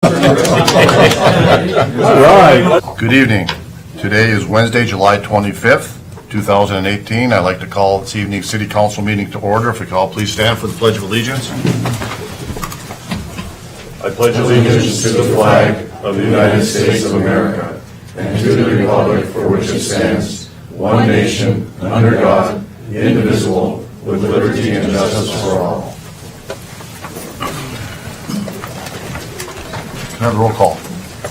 All right. Good evening. Today is Wednesday, July 25th, 2018. I'd like to call this evening's City Council meeting to order. If we could all please stand for the Pledge of Allegiance. I pledge allegiance to the flag of the United States of America and to the republic for which it stands, one nation, under God, indivisible, with liberty and justice for all. Can I have a roll call?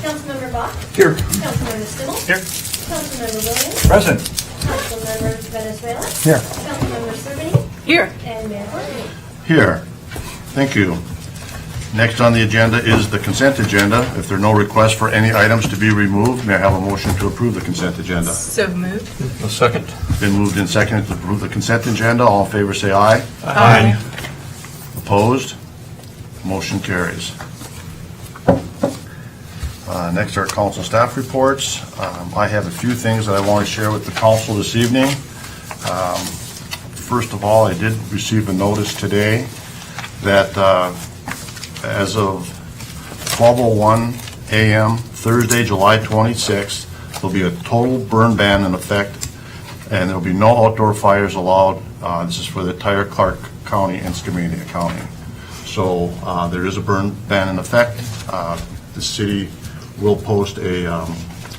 Councilmember Bach? Here. Councilmember Stimmel? Here. Councilmember Williams? Present. Councilmember Venezuela? Here. Councilmember Cervini? Here. And Mayor Courtney? Here. Thank you. Next on the agenda is the consent agenda. If there are no requests for any items to be removed, may I have a motion to approve the consent agenda? So moved. A second. Been moved and seconded to approve the consent agenda. All in favor say aye. Aye. Opposed? Motion carries. Next are council staff reports. I have a few things that I want to share with the council this evening. First of all, I did receive a notice today that as of 12:01 a.m. Thursday, July 26th, there'll be a total burn ban in effect, and there'll be no outdoor fires allowed. This is for the entire Clark County and Skamania County. So there is a burn ban in effect. The city will post a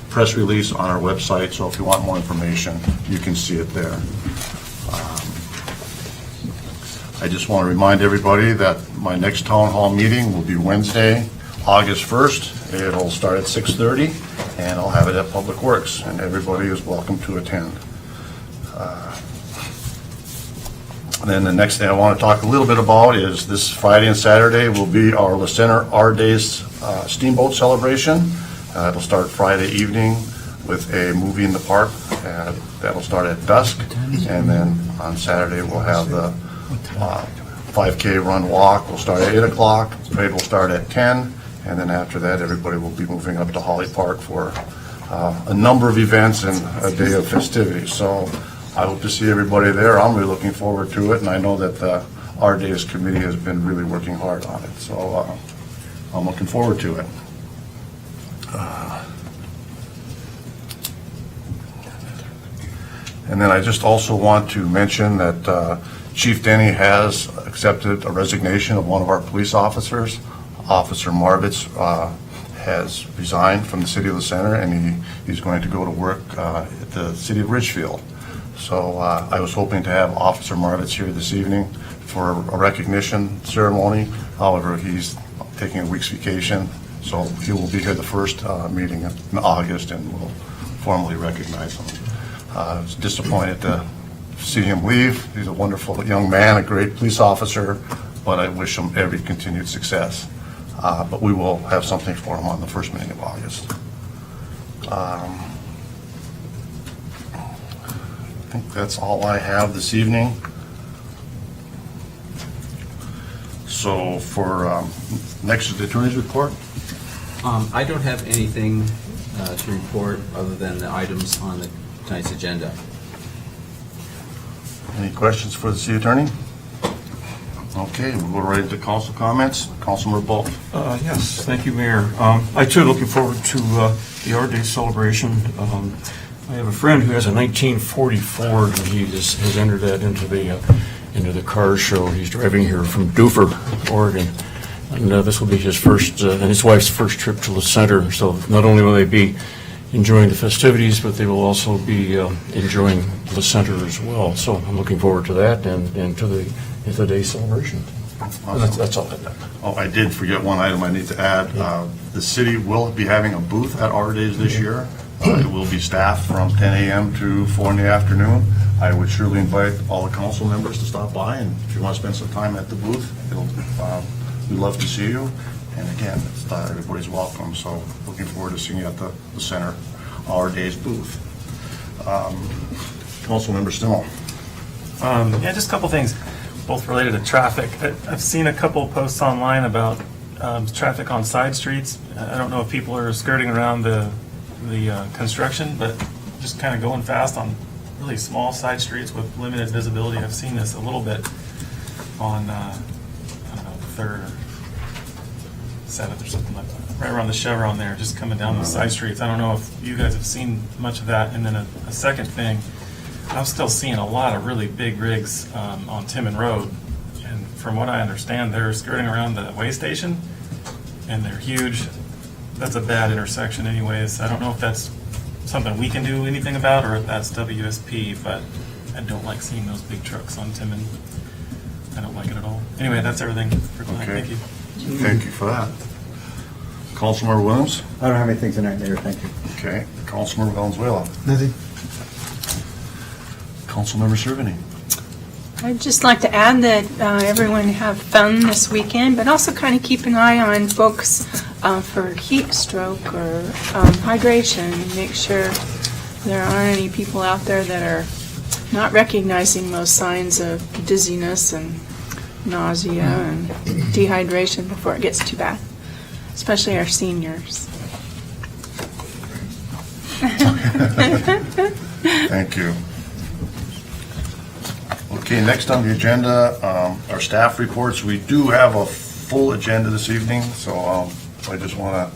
press release on our website, so if you want more information, you can see it there. I just want to remind everybody that my next town hall meeting will be Wednesday, August 1st. It'll start at 6:30, and I'll have it at Public Works, and everybody is welcome to attend. Then the next thing I want to talk a little bit about is this Friday and Saturday will be our La Center Our Days Steamboat Celebration. It'll start Friday evening with a movie in the park. That'll start at dusk, and then on Saturday we'll have the 5K run walk. Will start at 8 o'clock. Parade will start at 10, and then after that everybody will be moving up to Holly Park for a number of events and a day of festivities. So I hope to see everybody there. I'm really looking forward to it, and I know that the Our Days Committee has been really working hard on it. So I'm looking forward to it. And then I just also want to mention that Chief Denny has accepted a resignation of one of our police officers. Officer Marvitz has resigned from the City of La Center, and he's going to go to work at the City of Ridgefield. So I was hoping to have Officer Marvitz here this evening for a recognition ceremony. However, he's taking a week's vacation, so he will be here the first meeting in August, and we'll formally recognize him. I was disappointed to see him leave. He's a wonderful young man, a great police officer, but I wish him every continued success. But we will have something for him on the first meeting of August. I think that's all I have this evening. So for next is the attorney's report. I don't have anything to report other than the items on tonight's agenda. Any questions for the city attorney? Okay, we'll go right into council comments. Councilmember Bolt. Yes, thank you, Mayor. I too looking forward to the Our Day celebration. I have a friend who has a 1940 Ford, and he has entered that into the car show. He's driving here from Dufur, Oregon, and this will be his first and his wife's first trip to the center. So not only will they be enjoying the festivities, but they will also be enjoying the center as well. So I'm looking forward to that and to the day celebration. Awesome. That's all I've done. Oh, I did forget one item I need to add. The city will be having a booth at Our Days this year. It will be staffed from 10 a.m. to 4 in the afternoon. I would surely invite all the council members to stop by, and if you want to spend some time at the booth, we'd love to see you. And again, everybody's welcome, so looking forward to seeing you at the center, Our Days booth. Councilmember Stimmel. Yeah, just a couple things, both related to traffic. I've seen a couple posts online about traffic on side streets. I don't know if people are skirting around the construction, but just kind of going fast on really small side streets with limited visibility. I've seen this a little bit on, I don't know, 3rd or 7th or something like that. right around the Chevron there, just coming down the side streets. I don't know if you guys have seen much of that. And then a second thing, I'm still seeing a lot of really big rigs on Timmon Road. And from what I understand, they're skirting around the way station, and they're huge. That's a bad intersection anyways. I don't know if that's something we can do anything about, or if that's WSP, but I don't like seeing those big trucks on Timmon. I don't like it at all. Anyway, that's everything for tonight. Okay. Thank you. Thank you for that. Councilmember Williams? I don't have anything tonight, Mayor, thank you. Okay. Councilmember Valenzuela? Nothing. Councilmember Cerveny? I'd just like to add that everyone have fun this weekend, but also kind of keep an eye on folks for heat stroke or hydration. Make sure there aren't any people out there that are not recognizing those signs of dizziness and nausea and dehydration before it gets too bad, especially our seniors. Thank you. Okay, next on the agenda, our staff reports. We do have a full agenda this evening, so I just want to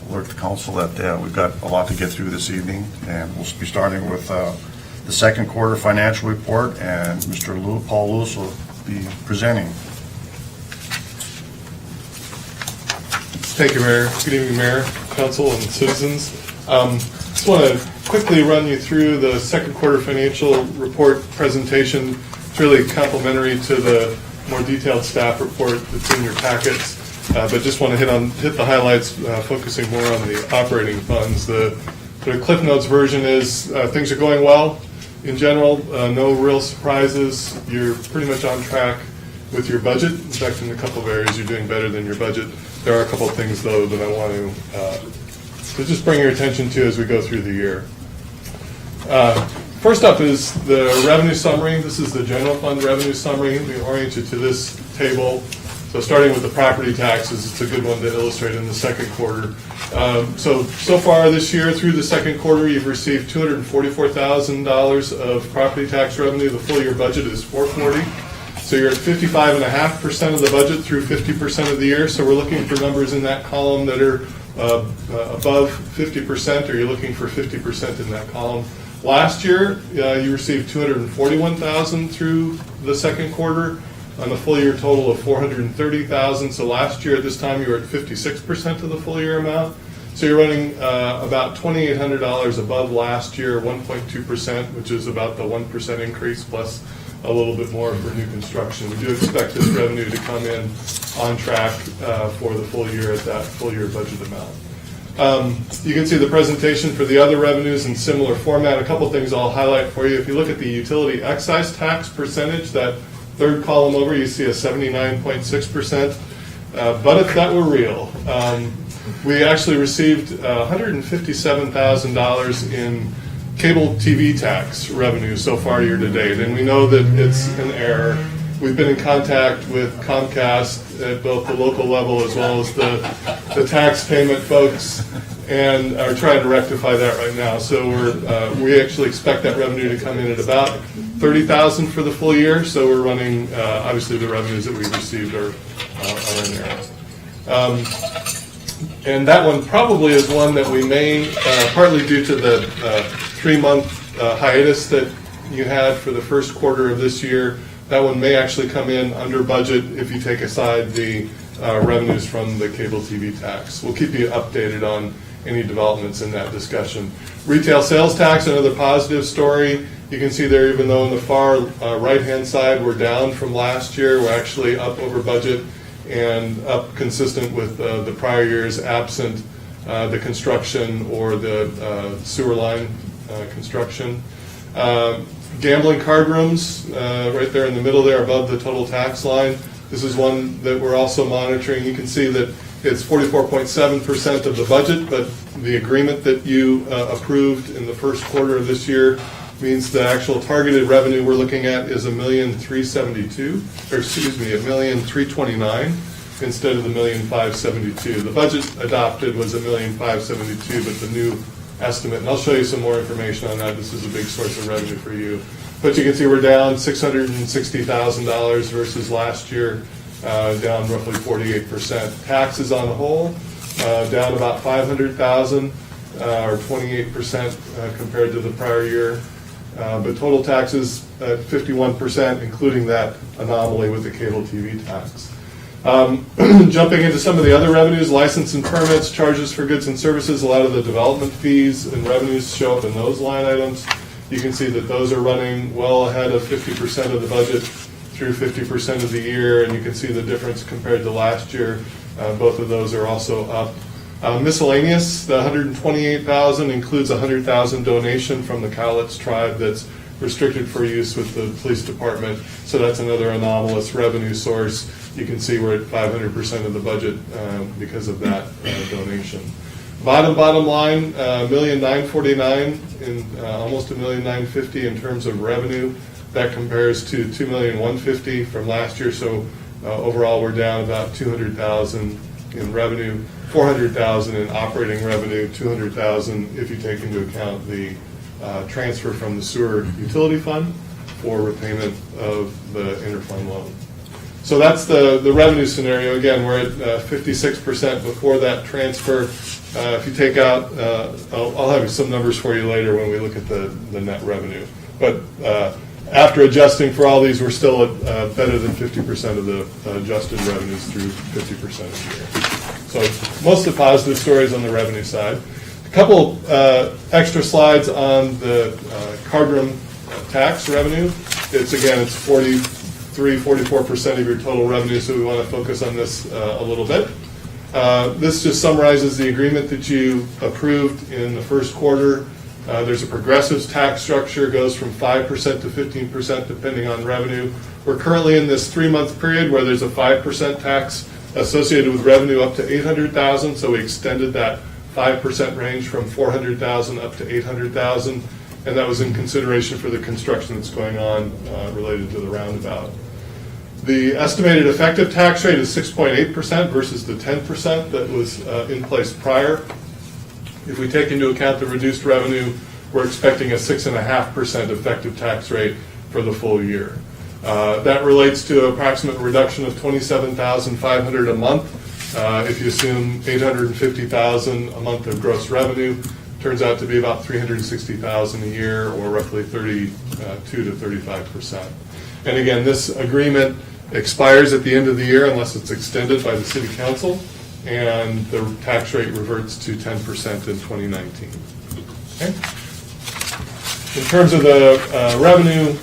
alert the council that we've got a lot to get through this evening, and we'll be starting with the second quarter financial report, and Mr. Paul Lewis will be presenting. Thank you, Mayor. Good evening, Mayor, Council, and citizens. Just want to quickly run you through the second quarter financial report presentation. It's really complementary to the more detailed staff report that's in your packets, but just want to hit the highlights, focusing more on the operating funds. The Cliff Notes version is things are going well in general, no real surprises. You're pretty much on track with your budget. In fact, in a couple of areas, you're doing better than your budget. There are a couple of things, though, that I want to just bring your attention to as we go through the year. First up is the revenue summary. This is the general fund revenue summary. We orient you to this table. So starting with the property taxes, it's a good one to illustrate in the second quarter. So far this year, through the second quarter, you've received $244,000 of property tax revenue. The full year budget is $440,000. So you're at 55.5% of the budget through 50% of the year. So we're looking for numbers in that column that are above 50%, or you're looking for 50% in that column. Last year, you received $241,000 through the second quarter on a full year total of $430,000. So last year at this time, you were at 56% of the full year amount. So you're running about $2,800 above last year, 1.2%, which is about the 1% increase plus a little bit more for new construction. We do expect this revenue to come in on track for the full year at that full year budget amount. You can see the presentation for the other revenues in similar format. A couple things I'll highlight for you. If you look at the utility excise tax percentage, that third column over, you see a 79.6%. But if that were real, we actually received $157,000 in cable TV tax revenue so far year to date, and we know that it's an error. We've been in contact with Comcast at both the local level as well as the tax payment folks, and are trying to rectify that right now. So we actually expect that revenue to come in at about $30,000 for the full year. So we're running, obviously the revenues that we've received are in there. And that one probably is one that we may, partly due to the 3-month hiatus that you had for the first quarter of this year, that one may actually come in under budget if you take aside the revenues from the cable TV tax. We'll keep you updated on any developments in that discussion. Retail sales tax, another positive story. You can see there, even though on the far right-hand side we're down from last year, we're actually up over budget and up consistent with the prior years, absent the construction or the sewer line construction. Gambling card rooms, right there in the middle there above the total tax line. This is one that we're also monitoring. You can see that it's 44.7% of the budget, but the agreement that you approved in the first quarter of this year means the actual targeted revenue we're looking at is $1,372,000, or excuse me, $1,329,000 instead of the $1,572,000. The budget adopted was $1,572,000, but the new estimate, and I'll show you some more information on that. This is a big source of revenue for you. But you can see we're down $660,000 versus last year, down roughly 48%. Taxes on the whole, down about 500,000, or 28% compared to the prior year. But total taxes at 51%, including that anomaly with the cable TV tax. Jumping into some of the other revenues, license and permits, charges for goods and services, a lot of the development fees and revenues show up in those line items. You can see that those are running well ahead of 50% of the budget through 50% of the year, and you can see the difference compared to last year. Both of those are also up. Miscellaneous, the 128,000 includes a 100,000 donation from the Cowlitz tribe that's restricted for use with the police department. So that's another anomalous revenue source. You can see we're at 500% of the budget because of that donation. Bottom line, $1,949,000 in almost $1,950,000 in terms of revenue. That compares to $2,150,000 from last year. So overall, we're down about $200,000 in revenue, $400,000 in operating revenue, $200,000 if you take into account the transfer from the sewer utility fund for repayment of the interfund loan. So that's the revenue scenario. Again, we're at 56% before that transfer. If you take out, I'll have some numbers for you later when we look at the net revenue. But after adjusting for all these, we're still at better than 50% of the adjusted revenues through 50% of the year. So most of the positive stories on the revenue side. A couple extra slides on the card room tax revenue. It's 44% of your total revenue, so we want to focus on this a little bit. This just summarizes the agreement that you approved in the first quarter. There's a progressive tax structure, goes from 5% to 15% depending on revenue. We're currently in this 3-month period where there's a 5% tax associated with revenue up to $800,000, so we extended that 5% range from $400,000 up to $800,000, and that was in consideration for the construction that's going on related to the roundabout. The estimated effective tax rate is 6.8% versus the 10% that was in place prior. If we take into account the reduced revenue, we're expecting a 6.5% effective tax rate for the full year. That relates to an approximate reduction of $27,500 a month. If you assume $850,000 a month of gross revenue, turns out to be about $360,000 a year, or roughly 32 to 35%. And again, this agreement expires at the end of the year unless it's extended by the City Council, and the tax rate reverts to 10% in 2019. Okay? In terms of the revenue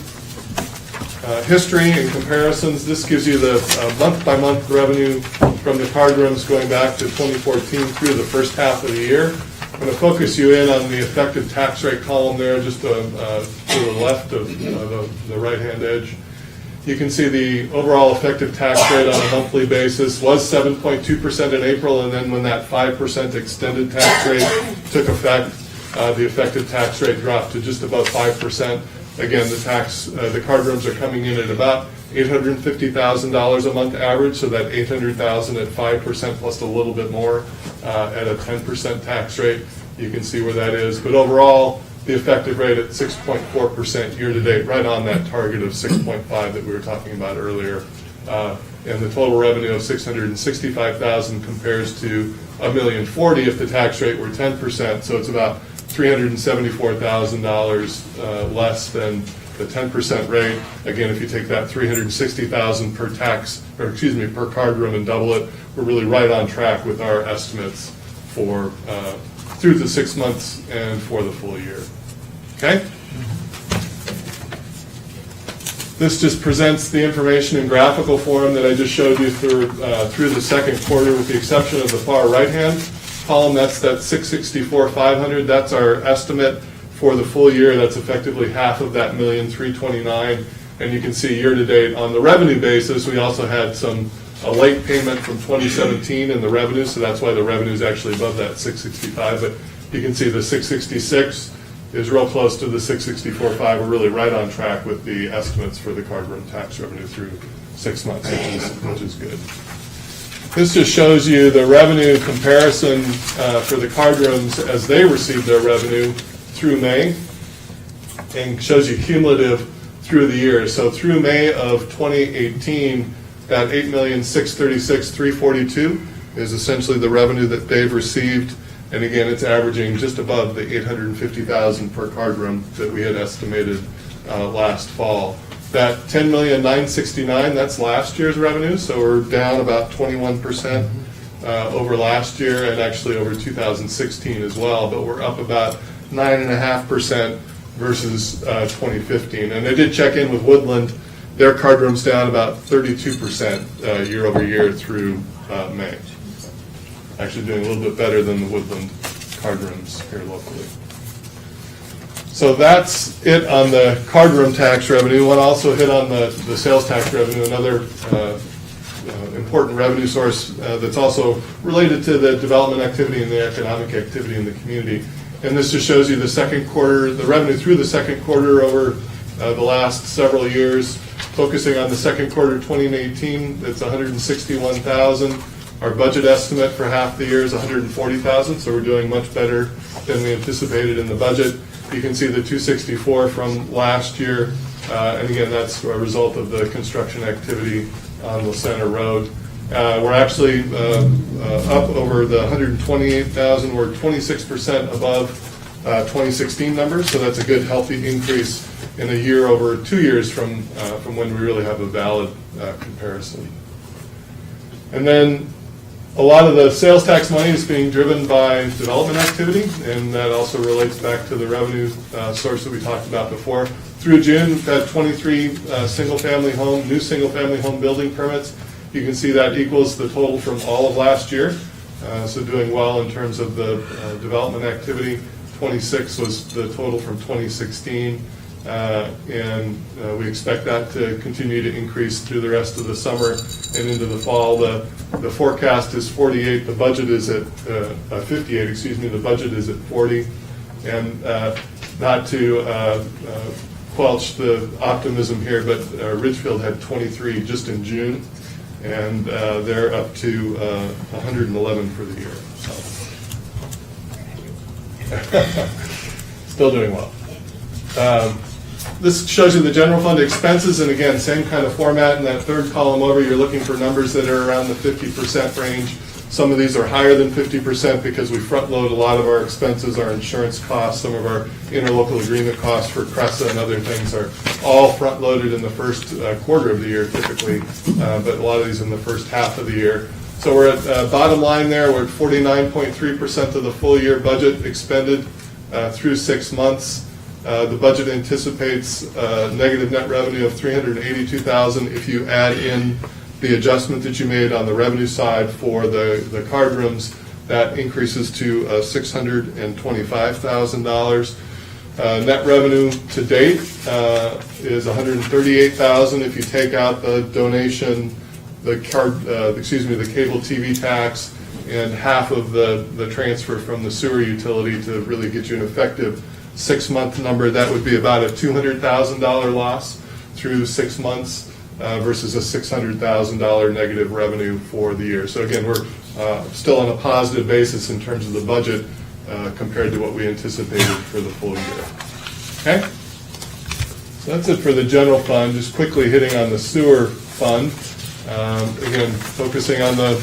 history and comparisons, this gives you the month-by-month revenue from the card rooms going back to 2014 through the first half of the year. I'm going to focus you in on the effective tax rate column there, just to the left of the right-hand edge. You can see the overall effective tax rate on a monthly basis was 7.2% in April, and then when that 5% extended tax rate took effect, the effective tax rate dropped to just above 5%. Again, the card rooms are coming in at about $850,000 a month average, so that $800,000 at 5% plus a little bit more at a 10% tax rate. You can see where that is. But overall, the effective rate at 6.4% year-to-date, right on that target of 6.5 that we were talking about earlier. And the total revenue of $665,000 compares to $1,040,000 if the tax rate were 10%. So it's about $374,000 less than the 10% rate. Again, if you take that $360,000 per card room and double it, we're really right on track with our estimates for through the 6 months and for the full year. Okay? This just presents the information in graphical form that I just showed you through the second quarter, with the exception of the far right-hand column. That's that $664,500. That's our estimate for the full year. That's effectively half of that $1,329,000. And you can see year-to-date on the revenue basis, we also had a late payment from 2017 in the revenue, so that's why the revenue is actually above that $665,000. But you can see the $666,000 is real close to the $664,500. We're really right on track with the estimates for the card room tax revenue through 6 months, which is good. This just shows you the revenue comparison for the card rooms as they received their revenue through May, and shows you cumulative through the year. So through May of 2018, that $8,636,342 is essentially the revenue that they've received. And again, it's averaging just above the $850,000 per card room that we had estimated last fall. That $10,969,000, that's last year's revenue, so we're down about 21% over last year and actually over 2016 as well, but we're up about 9.5% versus 2015. And I did check in with Woodland. Their card room's down about 32% year over year through May. Actually doing a little bit better than the Woodland card rooms here locally. So that's it on the card room tax revenue. One also hit on the sales tax revenue, another important revenue source that's also related to the development activity and the economic activity in the community. And this just shows you the second quarter, the revenue through the second quarter over the last several years. Focusing on the second quarter 2018, it's $161,000. Our budget estimate for half the year is $140,000, so we're doing much better than we anticipated in the budget. You can see the $264 from last year, and again, that's a result of the construction activity on the Center Road. We're actually up over the $128,000. We're 26% above 2016 numbers, so that's a good, healthy increase in a year over 2 years from when we really have a valid comparison. And then a lot of the sales tax money is being driven by development activity, and that also relates back to the revenue source that we talked about before. Through June, we've had 23 new single-family home building permits. You can see that equals the total from all of last year, so doing well in terms of the development activity. 26 was the total from 2016, and we expect that to continue to increase through the rest of the summer and into the fall. The forecast is 48. The budget is at 58. Excuse me. The budget is at 40, and not to squelch the optimism here, but Ridgefield had 23 just in June, and they're up to 111 for the year. So. Still doing well. This shows you the general fund expenses, and again, same kind of format. In that third column over, you're looking for numbers that are around the 50% range. Some of these are higher than 50% because we front load a lot of our expenses, our insurance costs, some of our interlocal agreement costs for CRESA and other things are all front loaded in the first quarter of the year typically, but a lot of these in the first half of the year. So we're at bottom line there, we're at 49.3% of the full year budget expended through 6 months. The budget anticipates negative net revenue of $382,000 if you add in the adjustment that you made on the revenue side for the card rooms. That increases to $625,000. Net revenue to date is $138,000 if you take out the donation, the cable TV tax, and half of the transfer from the sewer utility to really get you an effective 6-month number. That would be about a $200,000 loss through 6 months versus a $600,000 negative revenue for the year. So again, we're still on a positive basis in terms of the budget compared to what we anticipated for the full year. Okay? So that's it for the general fund. Just quickly hitting on the sewer fund. Again, focusing on the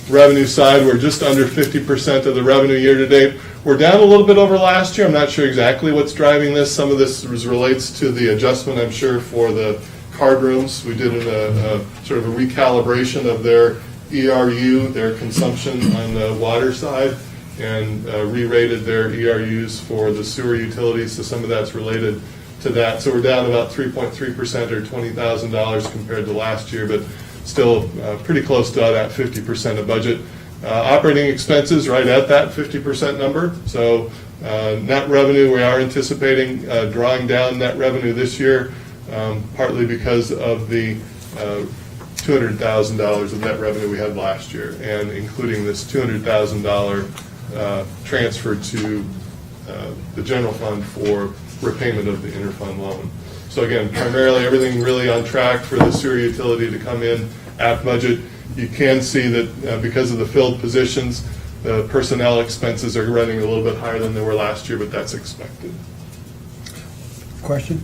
revenue side, we're just under 50% of the revenue year to date. We're down a little bit over last year. I'm not sure exactly what's driving this. Some of this relates to the adjustment, I'm sure, for the card rooms. We did a sort of a recalibration of their ERU, their consumption on the water side, and re-rated their ERUs for the sewer utilities. So some of that's related to that. So we're down about 3.3% or $20,000 compared to last year, but still pretty close to that 50% of budget. Operating expenses right at that 50% number. So net revenue, we are anticipating drawing down net revenue this year, partly because of the $200,000 of net revenue we had last year, and including this $200,000 transfer to the general fund for repayment of the interfund loan. So again, primarily everything really on track for the sewer utility to come in at budget. You can see that because of the filled positions, the personnel expenses are running a little bit higher than they were last year, but that's expected. Question?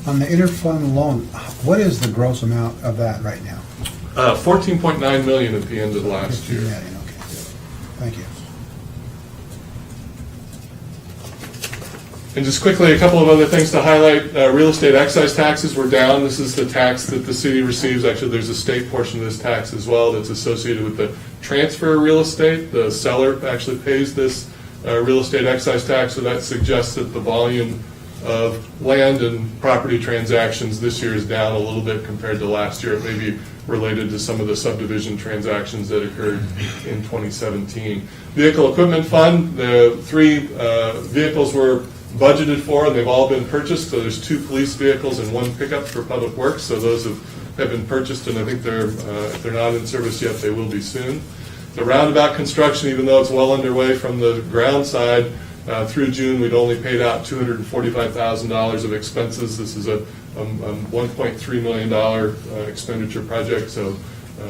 On the interfund loan, what is the gross amount of that right now? $14.9 million at the end of last year. Yeah, okay. Thank you. And just quickly, a couple of other things to highlight. Real estate excise taxes were down. This is the tax that the city receives. Actually, there's a state portion of this tax as well that's associated with the transfer of real estate. The seller actually pays this real estate excise tax, so that suggests that the volume of land and property transactions this year is down a little bit compared to last year. It may be related to some of the subdivision transactions that occurred in 2017. Vehicle Equipment Fund, the 3 vehicles were budgeted for, and they've all been purchased. So there's 2 police vehicles and 1 pickup for Public Works. So those have been purchased, and I think if they're not in service yet, they will be soon. The roundabout construction, even though it's well underway from the ground side, through June, we'd only paid out $245,000 of expenses. This is a $1.3 million expenditure project, so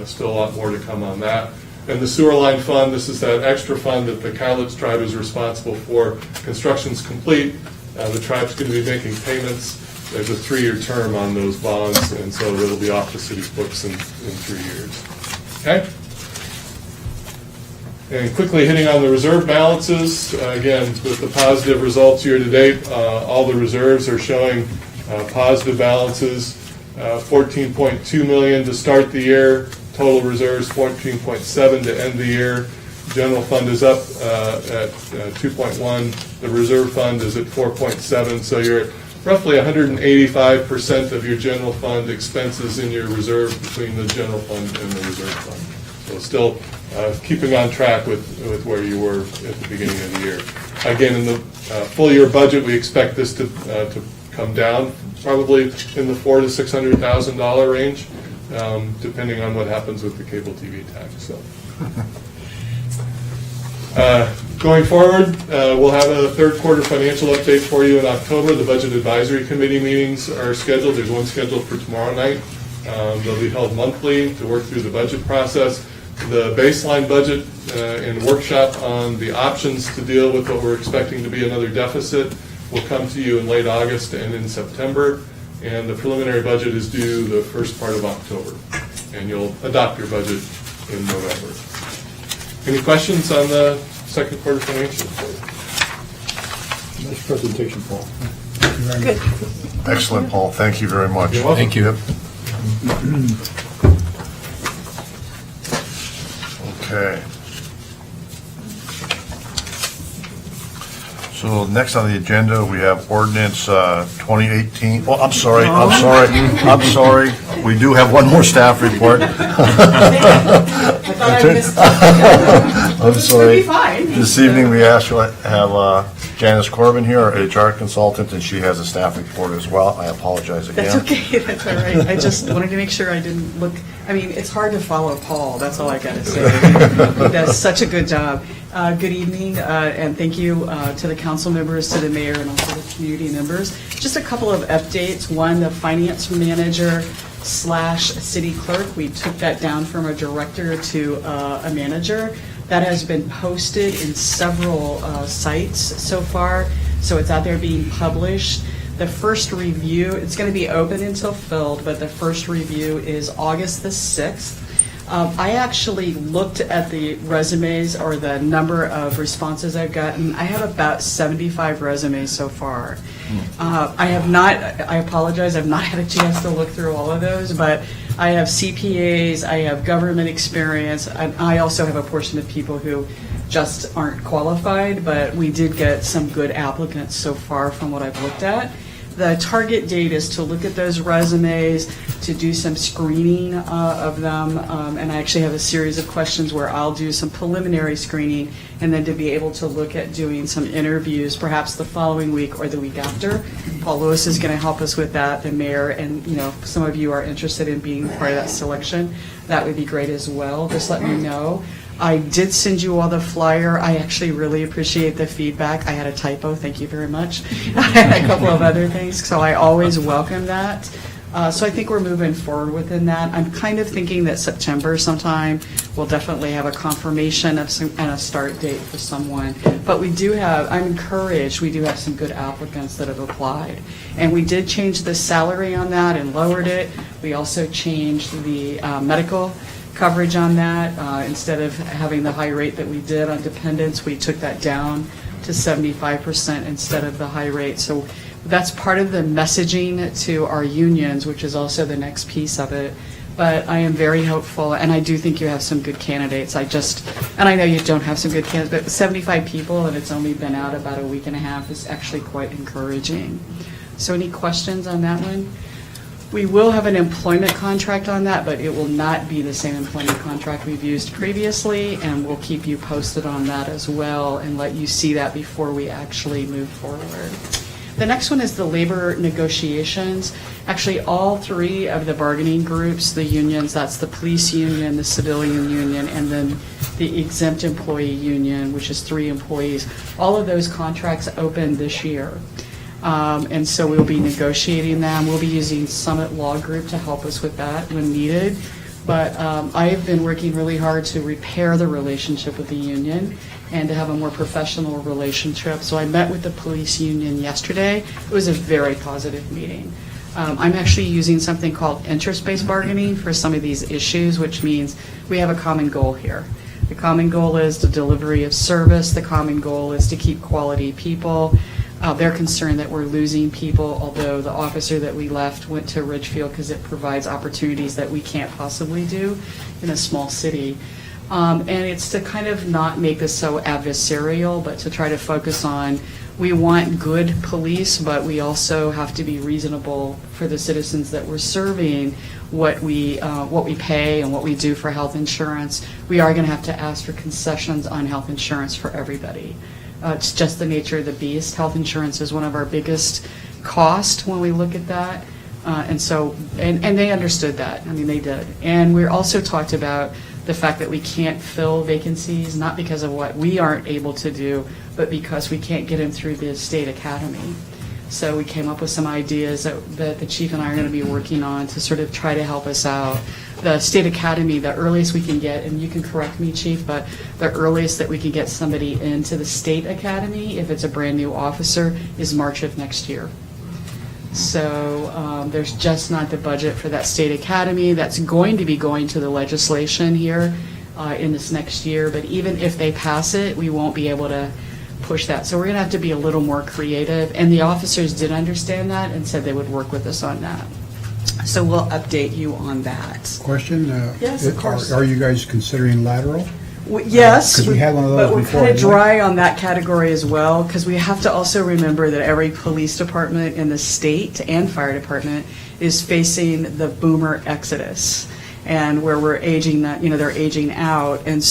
still a lot more to come on that. And the sewer line fund, this is that extra fund that the Cowlitz tribe is responsible for. Construction's complete. The tribe's going to be making payments. There's a 3-year term on those bonds, and so it'll be off the city's books in 3 years. Okay? And quickly hitting on the reserve balances, again, with the positive results year to date, all the reserves are showing positive balances, $14.2 million to start the year, total reserves $14.7 to end the year. General fund is up at 2.1, the reserve fund is at 4.7, so you're at roughly 185% of your general fund expenses in your reserve between the general fund and the reserve fund. So still keeping on track with where you were at the beginning of the year. Again, in the full year budget, we expect this to come down probably in the $400,000 to $600,000 range, depending on what happens with the cable TV tax. So, going forward, we'll have a third quarter financial update for you in October. The Budget Advisory Committee meetings are scheduled. There's one scheduled for tomorrow night. They'll be held monthly to work through the budget process. The baseline budget and workshop on the options to deal with what we're expecting to be another deficit will come to you in late August and in September. And the preliminary budget is due the first part of October. And you'll adopt your budget in November. Any questions on the second quarter financial report? Nice presentation, Paul. Good. Excellent, Paul. Thank you very much. You're welcome. Thank you. Okay. So next on the agenda, we have ordinance 2018. Oh, I'm sorry. We do have one more staff report. I'm sorry. This evening, we actually have Janice Corbin here, our HR consultant, and she has a staff report as well. I apologize again. That's okay, that's all right. I just wanted to make sure I didn't look, I mean, it's hard to follow Paul, that's all I gotta say. He does such a good job. Good evening, and thank you to the council members, to the mayor, and also the community members. Just a couple of updates. One, the finance manager / city clerk, we took that down from a director to a manager. That has been posted in several sites so far, so it's out there being published. The first review, it's going to be open until filled, but the first review is August the 6th. I actually looked at the resumes or the number of responses I've gotten. I have about 75 resumes so far. I apologize, I've not had a chance to look through all of those, but I have CPAs, I have government experience, and I also have a portion of people who just aren't qualified, but we did get some good applicants so far from what I've looked at. The target date is to look at those resumes, to do some screening of them, and I actually have a series of questions where I'll do some preliminary screening, and then to be able to look at doing some interviews, perhaps the following week or the week after. Paul Lewis is going to help us with that, the mayor, and some of you are interested in being part of that selection. That would be great as well. Just let me know. I did send you all the flyer. I actually really appreciate the feedback. I had a typo, thank you very much. I had a couple of other things, so I always welcome that. So I think we're moving forward within that. I'm kind of thinking that September sometime, we'll definitely have a confirmation of some, and a start date for someone. But we do have, I'm encouraged, we do have some good applicants that have applied. And we did change the salary on that and lowered it. We also changed the medical coverage on that. Instead of having the high rate that we did on dependents, we took that down to 75% instead of the high rate. So that's part of the messaging to our unions, which is also the next piece of it. But I am very hopeful, and I do think you have some good candidates. And I know you don't have some good candidates, but 75 people, and it's only been out about a week and a half, is actually quite encouraging. So any questions on that one? We will have an employment contract on that, but it will not be the same employment contract we've used previously, and we'll keep you posted on that as well and let you see that before we actually move forward. The next one is the labor negotiations. Actually, all three of the bargaining groups, the unions, that's the police union, the civilian union, and then the exempt employee union, which is 3 employees, all of those contracts opened this year. And so we'll be negotiating them. We'll be using Summit Law Group to help us with that when needed. But I have been working really hard to repair the relationship with the union and to have a more professional relationship. So I met with the police union yesterday. It was a very positive meeting. I'm actually using something called interest-based bargaining for some of these issues, which means we have a common goal here. The common goal is the delivery of service. The common goal is to keep quality people. They're concerned that we're losing people, although the officer that we left went to Ridgefield because it provides opportunities that we can't possibly do in a small city. And it's to kind of not make this so adversarial, but to try to focus on, we want good police, but we also have to be reasonable for the citizens that we're serving, what we pay and what we do for health insurance. We are going to have to ask for concessions on health insurance for everybody. It's just the nature of the beast. Health insurance is one of our biggest costs when we look at that. And they understood that. I mean, they did. And we also talked about the fact that we can't fill vacancies, not because of what we aren't able to do, but because we can't get them through the state academy. So we came up with some ideas that the chief and I are going to be working on to sort of try to help us out. The state academy, the earliest we can get, and you can correct me, chief, but the earliest that we can get somebody into the state academy, if it's a brand new officer, is March of next year. So there's just not the budget for that state academy. That's going to be going to the legislation here in this next year, but even if they pass it, we won't be able to push that. So we're going to have to be a little more creative, and the officers did understand that and said they would work with us on that. So we'll update you on that. Question? Yes, of course. Are you guys considering lateral? Yes. 'Cause we had one of those but we're before, kind of didn't we? dry on that category as well, because we have to also remember that every police department in the state and fire department is facing the boomer exodus, and where we're aging that, they're aging out. And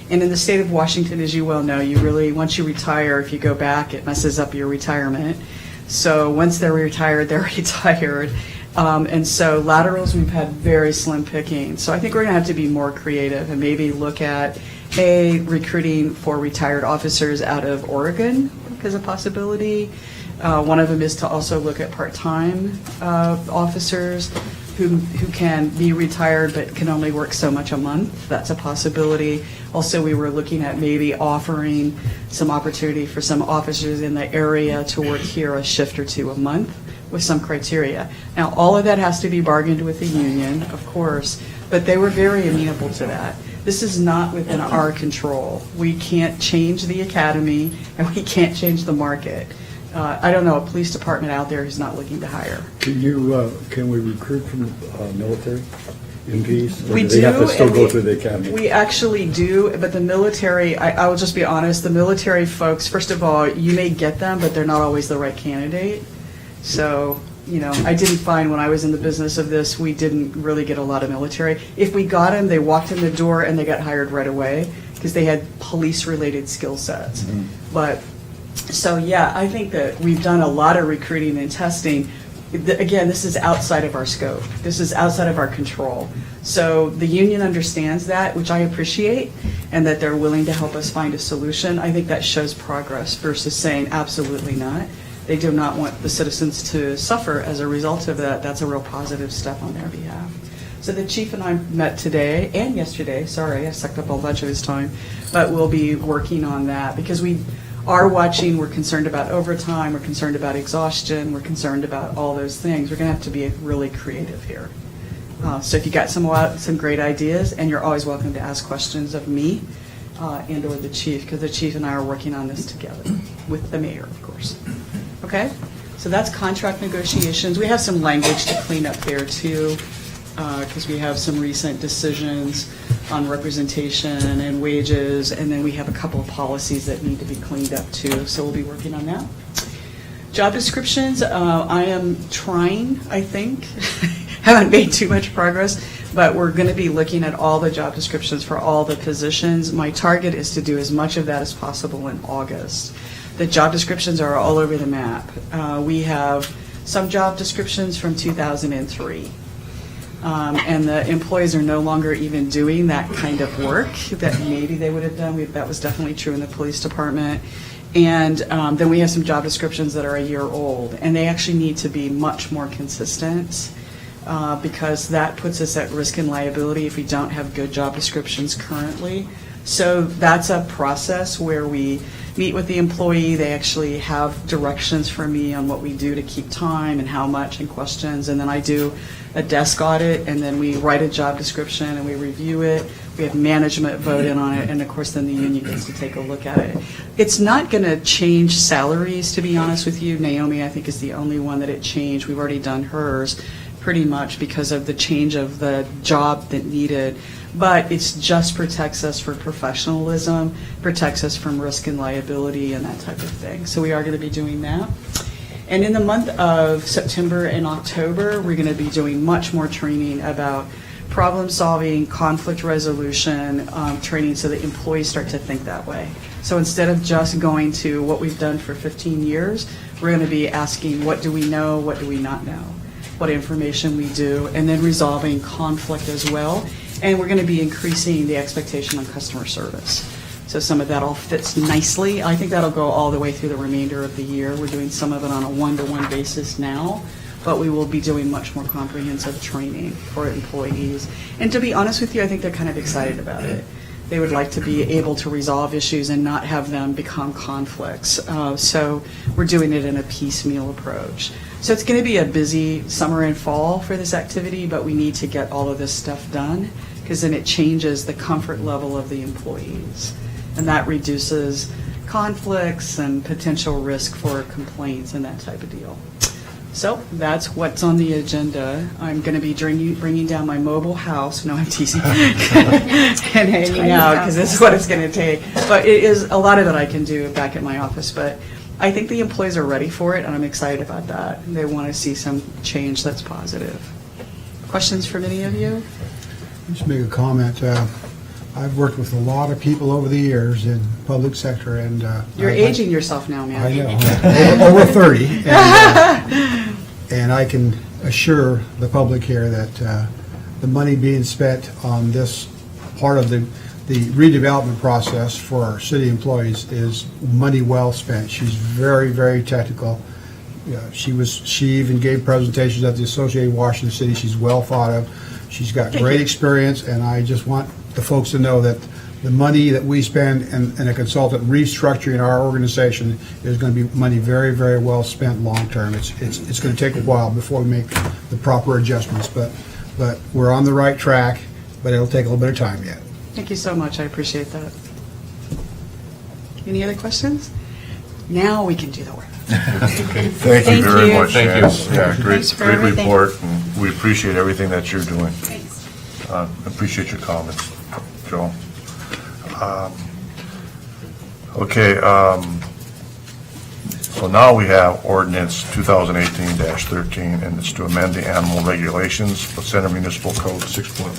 in the state of Washington, as you well know, you really, once you retire, if you go back, it messes up your retirement. So once they're retired, they're retired. And so laterals, we've had very slim picking. So I think we're going to have to be more creative and maybe look at, recruiting for retired officers out of Oregon as a possibility. One of them is to also look at part-time officers who can be retired but can only work so much a month. That's a possibility. Also, we were looking at maybe offering some opportunity for some officers in the area to work here a shift or two a month with some criteria. Now, all of that has to be bargained with the union, of course, but they were very amenable to that. This is not within our control. We can't change the academy, and we can't change the market. I don't know a police department out there who's not looking to hire. Can we recruit from military MPs? Or We do they have do, to still and go through the academy? We actually do, but the military, I will just be honest, the military folks, first of all, you may get them, but they're not always the right candidate. So, I didn't find when I was in the business of this, we didn't really get a lot of military. If we got them, they walked in the door and they got hired right away because they had police-related skill sets. Mm-hmm. But, so yeah, I think that we've done a lot of recruiting and testing. Again, this is outside of our scope. This is outside of our control. So the union understands that, which I appreciate, and that they're willing to help us find a solution. I think that shows progress versus saying absolutely not. they do not want the citizens to suffer as a result of that. That's a real positive step on their behalf. So the chief and I met today and yesterday. Sorry, I sucked up a bunch of his time, but we'll be working on that because we are watching. We're concerned about overtime. We're concerned about exhaustion. We're concerned about all those things. We're going to have to be really creative here. So if you got some great ideas, and you're always welcome to ask questions of me and or the chief, because the chief and I are working on this together with the mayor, of course. Okay? So that's contract negotiations. We have some language to clean up there too, because we have some recent decisions on representation and wages, and then we have a couple of policies that need to be cleaned up too, so we'll be working on that. Job descriptions, I am trying, I think. Haven't made too much progress, but we're going to be looking at all the job descriptions for all the positions. My target is to do as much of that as possible in August. The job descriptions are all over the map. We have some job descriptions from 2003. And the employees are no longer even doing that kind of work that maybe they would have done. That was definitely true in the police department. And then we have some job descriptions that are a year old, and they actually need to be much more consistent because that puts us at risk and liability if we don't have good job descriptions currently. So that's a process where we meet with the employee. They actually have directions from me on what we do to keep time and how much and questions, and then I do a desk audit, and then we write a job description and we review it. We have management vote in on it, and of course then the union gets to take a look at it. It's not going to change salaries, to be honest with you. Naomi, I think, is the only one that it changed. We've already done hers pretty much because of the change of the job that needed. But it just protects us for professionalism, protects us from risk and liability and that type of thing. So we are going to be doing that. And in the month of September and October, we're going to be doing much more training about problem solving, conflict resolution, training so that employees start to think that way. So instead of just going to what we've done for 15 years, we're going to be asking what do we know, what do we not know, what information we do, and then resolving conflict as well. And we're going to be increasing the expectation on customer service. So some of that all fits nicely. I think that'll go all the way through the remainder of the year. We're doing some of it on a one-to-one basis now, but we will be doing much more comprehensive training for employees. And to be honest with you, I think they're kind of excited about it. They would like to be able to resolve issues and not have them become conflicts. So we're doing it in a piecemeal approach. So it's going to be a busy summer and fall for this activity, but we need to get all of this stuff done because then it changes the comfort level of the employees. And that reduces conflicts and potential risk for complaints and that type of deal. So that's what's on the agenda. I'm going to be bringing down my mobile house. No, I'm teasing. And hanging out because this is what it's going to take. But it is a lot of it I can do back at my office. But I think the employees are ready for it, and I'm excited about that. They want to see some change that's positive. Questions from any of you? Just make a comment. I've worked with a lot of people over the years in public sector, and You're aging yourself now, man. I know, over 30, and I can assure the public here that the money being spent on this part of the redevelopment process for our city employees is money well spent. She's very, very technical. She even gave presentations at the Associated Washington City. She's well thought of. She's got great experience, and I just want the folks to know that the money that we spend and a consultant restructuring our organization is going to be money very, very well spent long term. It's going to take a while before we make the proper adjustments, but we're on the right track, but it'll take a little bit of time yet. Thank you so much. I appreciate that. Any other questions? Now we can do the work. Thank you very much. Thank you. Yes. Yeah, great Thanks for everything. report, and we appreciate everything that you're doing. Appreciate your comments, Joe. Okay, so now we have ordinance 2018-13, and it's to amend the animal regulations of Center Municipal Code 6.0.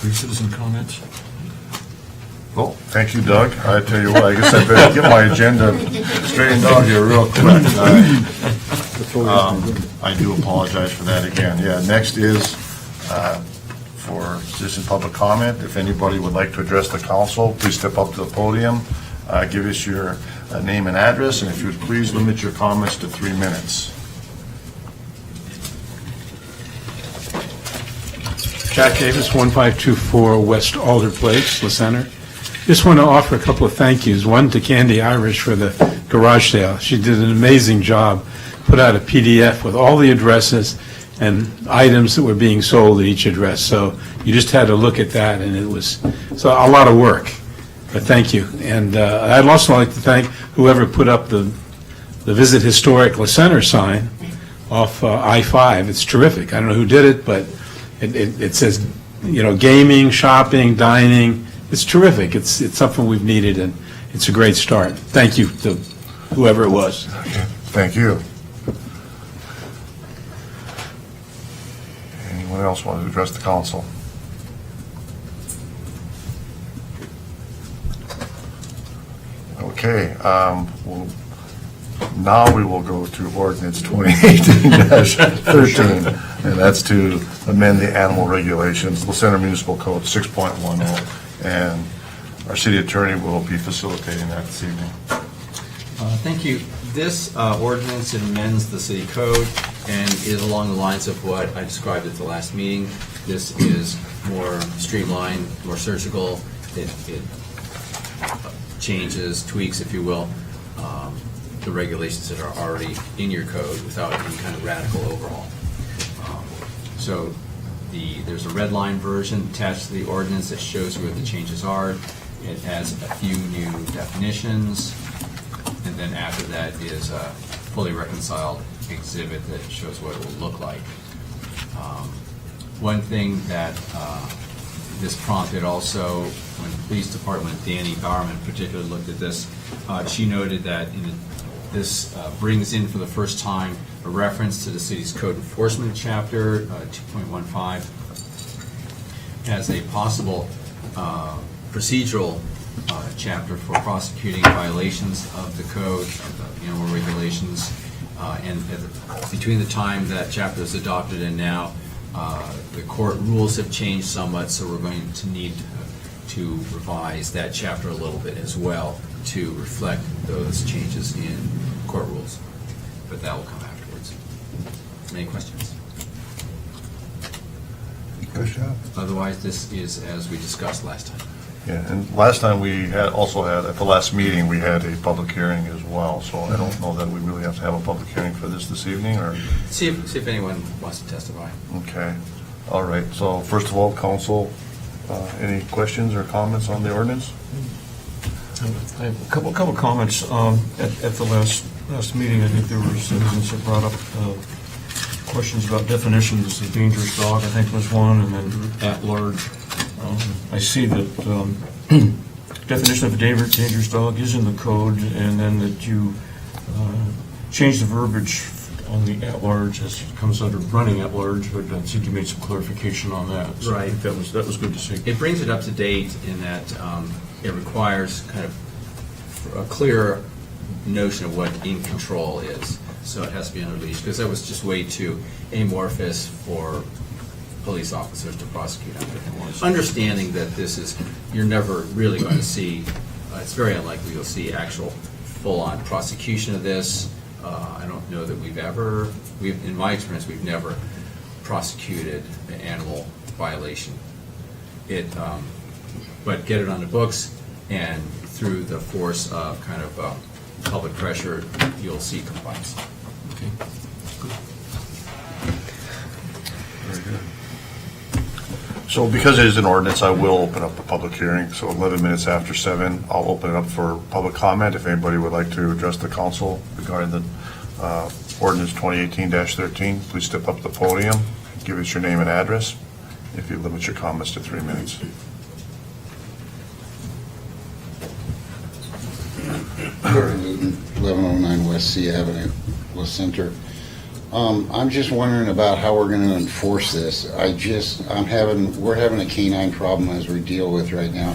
Brief citizen comments? Oh, thank you, Doug. I tell you what, I guess I better get my agenda straightened out here real quick. I do apologize for that again. Yeah, next is for citizen public comment. If anybody would like to address the council, please step up to the podium, give us your name and address, and if you would please limit your comments to 3 minutes. Jack Davis, 1524 West Alder Place, La Center. Just want to offer a couple of thank yous. One to Candy Irish for the garage sale. She did an amazing job. Put out a PDF with all the addresses and items that were being sold at each address. So you just had to look at that, and it was a lot of work. But thank you. And I'd also like to thank whoever put up the Visit Historic La Center sign off I-5. It's terrific. I don't know who did it, but it says, gaming, shopping, dining. It's terrific. It's something we've needed, and it's a great start. Thank you to whoever it was. Okay, thank you. Anyone else want to address the council? Okay, now we will go to ordinance 2018-13, and that's to amend the animal regulations, La Center Municipal Code 6.10, and our city attorney will be facilitating that this evening. Thank you. This ordinance amends the city code and is along the lines of what I described at the last meeting. This is more streamlined, more surgical. It changes, tweaks, if you will, the regulations that are already in your code without any kind of radical overhaul. So there's a red line version attached to the ordinance that shows you what the changes are. It has a few new definitions, and then after that is a fully reconciled exhibit that shows what it will look like. One thing that this prompted also, when the police department, Danny Bowerman in particular, looked at this, she noted that this brings in for the first time a reference to the city's code enforcement chapter, 2.15, as a possible procedural chapter for prosecuting violations of the code, of the animal regulations, and between the time that chapter is adopted and now, the court rules have changed somewhat, so we're going to need to revise that chapter a little bit as well to reflect those changes in court rules. But that will come afterwards. Any questions? Good job. Otherwise, this is as we discussed last time. Yeah, and last time we also had, at the last meeting, we had a public hearing as well, so I don't know that we really have to have a public hearing for this evening, or? See if anyone wants to testify. Okay, all right, so first of all, council, any questions or comments on the ordinance? I have a couple comments. At the last meeting, I think there were citizens that brought up questions about definitions. The dangerous dog, I think, was one, and then at large. I see that definition of a dangerous dog is in the code, and then that you change the verbiage on the at large as it comes under running at large, but I think you made some clarification on that. So I think that was good to see. It brings it up to date in that it requires kind of a clear notion of what in control is. So it has to be under leash, because that was just way too amorphous for police officers to prosecute under. Understanding that this is, you're never really going to see, it's very unlikely you'll see actual full-on prosecution of this. I don't know that in my experience, we've never prosecuted an animal violation. But get it on the books, and through the force of kind of public pressure, you'll see compliance. Okay. Very good. So because it is an ordinance, I will open up the public hearing. So 11 minutes after 7, I'll open it up for public comment. If anybody would like to address the council regarding the ordinance 2018-13, please step up to the podium, give us your name and address, if you limit your comments to 3 minutes. Gordon Newton, 1109 West C Avenue, La Center. I'm just wondering about how we're going to enforce this. We're having a canine problem as we deal with right now.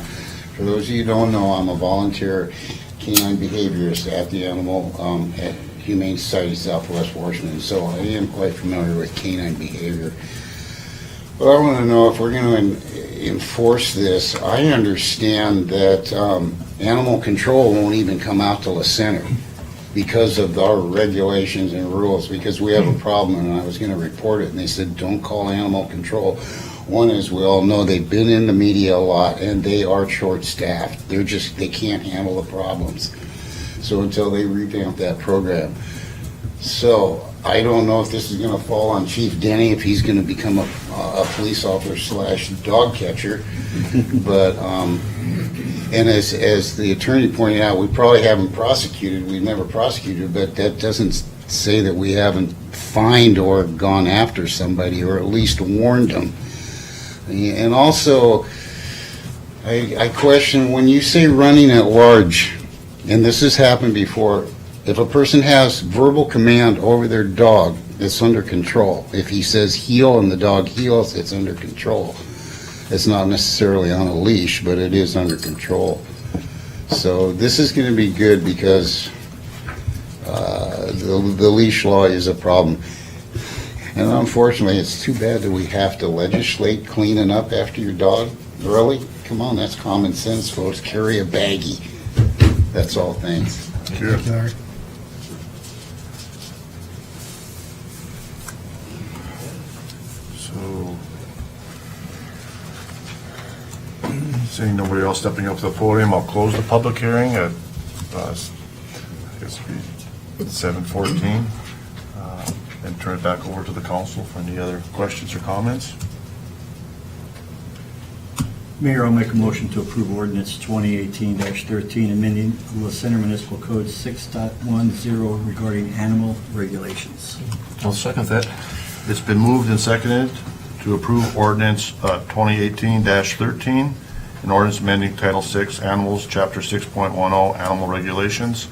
For those of you who don't know, I'm a volunteer canine behaviorist at the animal at Humane Society Southwest Washington, so I am quite familiar with canine behavior. But I want to know if enforce this, I understand that animal control won't even come out to La Center because of our regulations and rules, because we have a problem, and I was going to report it, and they said, don't call animal control. One is, we all know they've been in the media a lot, and they are short-staffed. They can't handle the problems. So until they revamp that program. So I don't know if this is going to fall on Chief Denny, if he's going to become a police officer / dog catcher. But, and as the attorney pointed out, we probably haven't prosecuted, we've never prosecuted, but that doesn't say that we haven't fined or gone after somebody, or at least warned them. And also, I question, when you say running at large, and this has happened before, if a person has verbal command over their dog, it's under control. If he says heel and the dog heels, it's under control. It's not necessarily on a leash, but it is under control. So this is going to be good, because the leash law is a problem. And unfortunately, it's too bad that we have to legislate cleaning up after your dog. Really? Come on, that's common sense, folks. Carry a baggie. That's all, thanks. Larry. So, seeing nobody else stepping up to the podium, I'll close the public hearing at, I guess, 7:14, and turn it back over to the council for any other questions or comments. Mayor, I'll make a motion to approve ordinance 2018-13, amending La Center Municipal Code 6.10 regarding animal regulations. I'll second that. It's been moved and seconded to approve ordinance 2018-13, an ordinance amending Title 6 Animals, Chapter 6.10, Animal Regulations.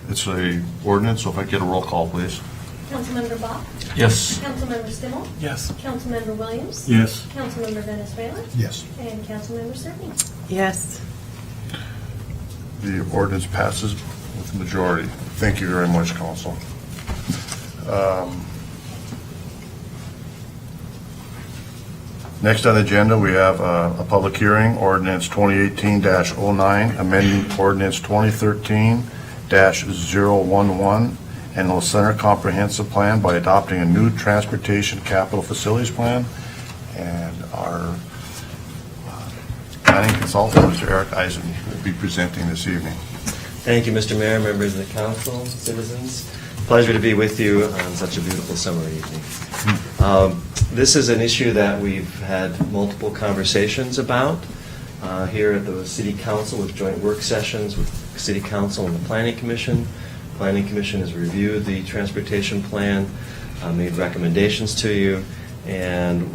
It's a ordinance, so if I get a roll call, please. Councilmember Bach? Yes. Councilmember Stimmel? Yes. Councilmember Williams? Yes. Councilmember Venezuela? Yes. And Councilmember Serving? Yes. The ordinance passes with majority. Thank you very much, council. Next on the agenda, we have a public hearing, ordinance 2018-09, amending ordinance 2013-011, and the Center Comprehensive Plan by adopting a new transportation capital facilities plan. And our planning consultant, Mr. Eric Eisen, will be presenting this evening. Thank you, Mr. Mayor, members of the council, citizens. Pleasure to be with you on such a beautiful summer evening. This is an issue that we've had multiple conversations about here at the City Council, with joint work sessions with City Council and the Planning Commission. Planning Commission has reviewed the transportation plan, made recommendations to you, and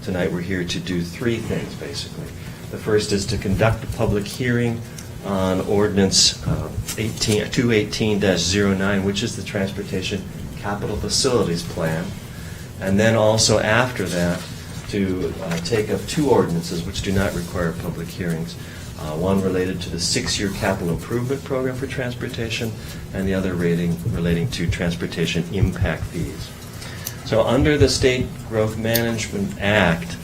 tonight we're here to do three things, basically. The first is to conduct a public hearing on ordinance 218-09, which is the Transportation Capital Facilities Plan. And then also after that, to take up two ordinances which do not require public hearings. One related to the 6-year capital improvement program for transportation, and the other relating to transportation impact fees. So under the State Growth Management Act,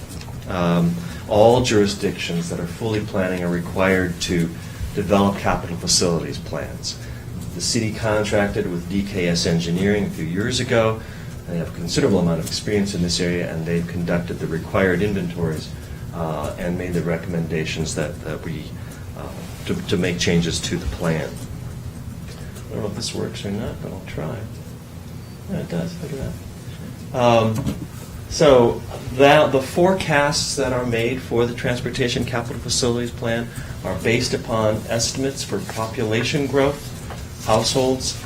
all jurisdictions that are fully planning are required to develop capital facilities plans. The city contracted with DKS Engineering a few years ago. They have a considerable amount of experience in this area, and they've conducted the required inventories and made the recommendations that we to make changes to the plan. I don't know if this works or not, but I'll try. Yeah, it does. Look at that. So the forecasts that are made for the Transportation Capital Facilities Plan are based upon estimates for population growth, households,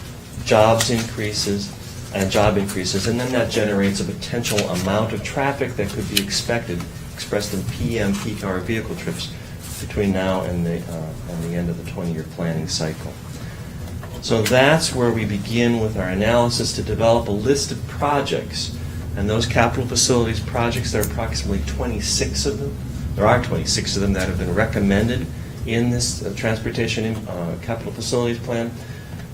job increases, and then that generates a potential amount of traffic that could be expected, expressed in PM peak hour vehicle trips between now and the end of the 20-year planning cycle. So that's where we begin with our analysis to develop a list of projects. And those capital facilities projects, there are approximately 26 of them. There are 26 of them that have been recommended in this Transportation Capital Facilities Plan.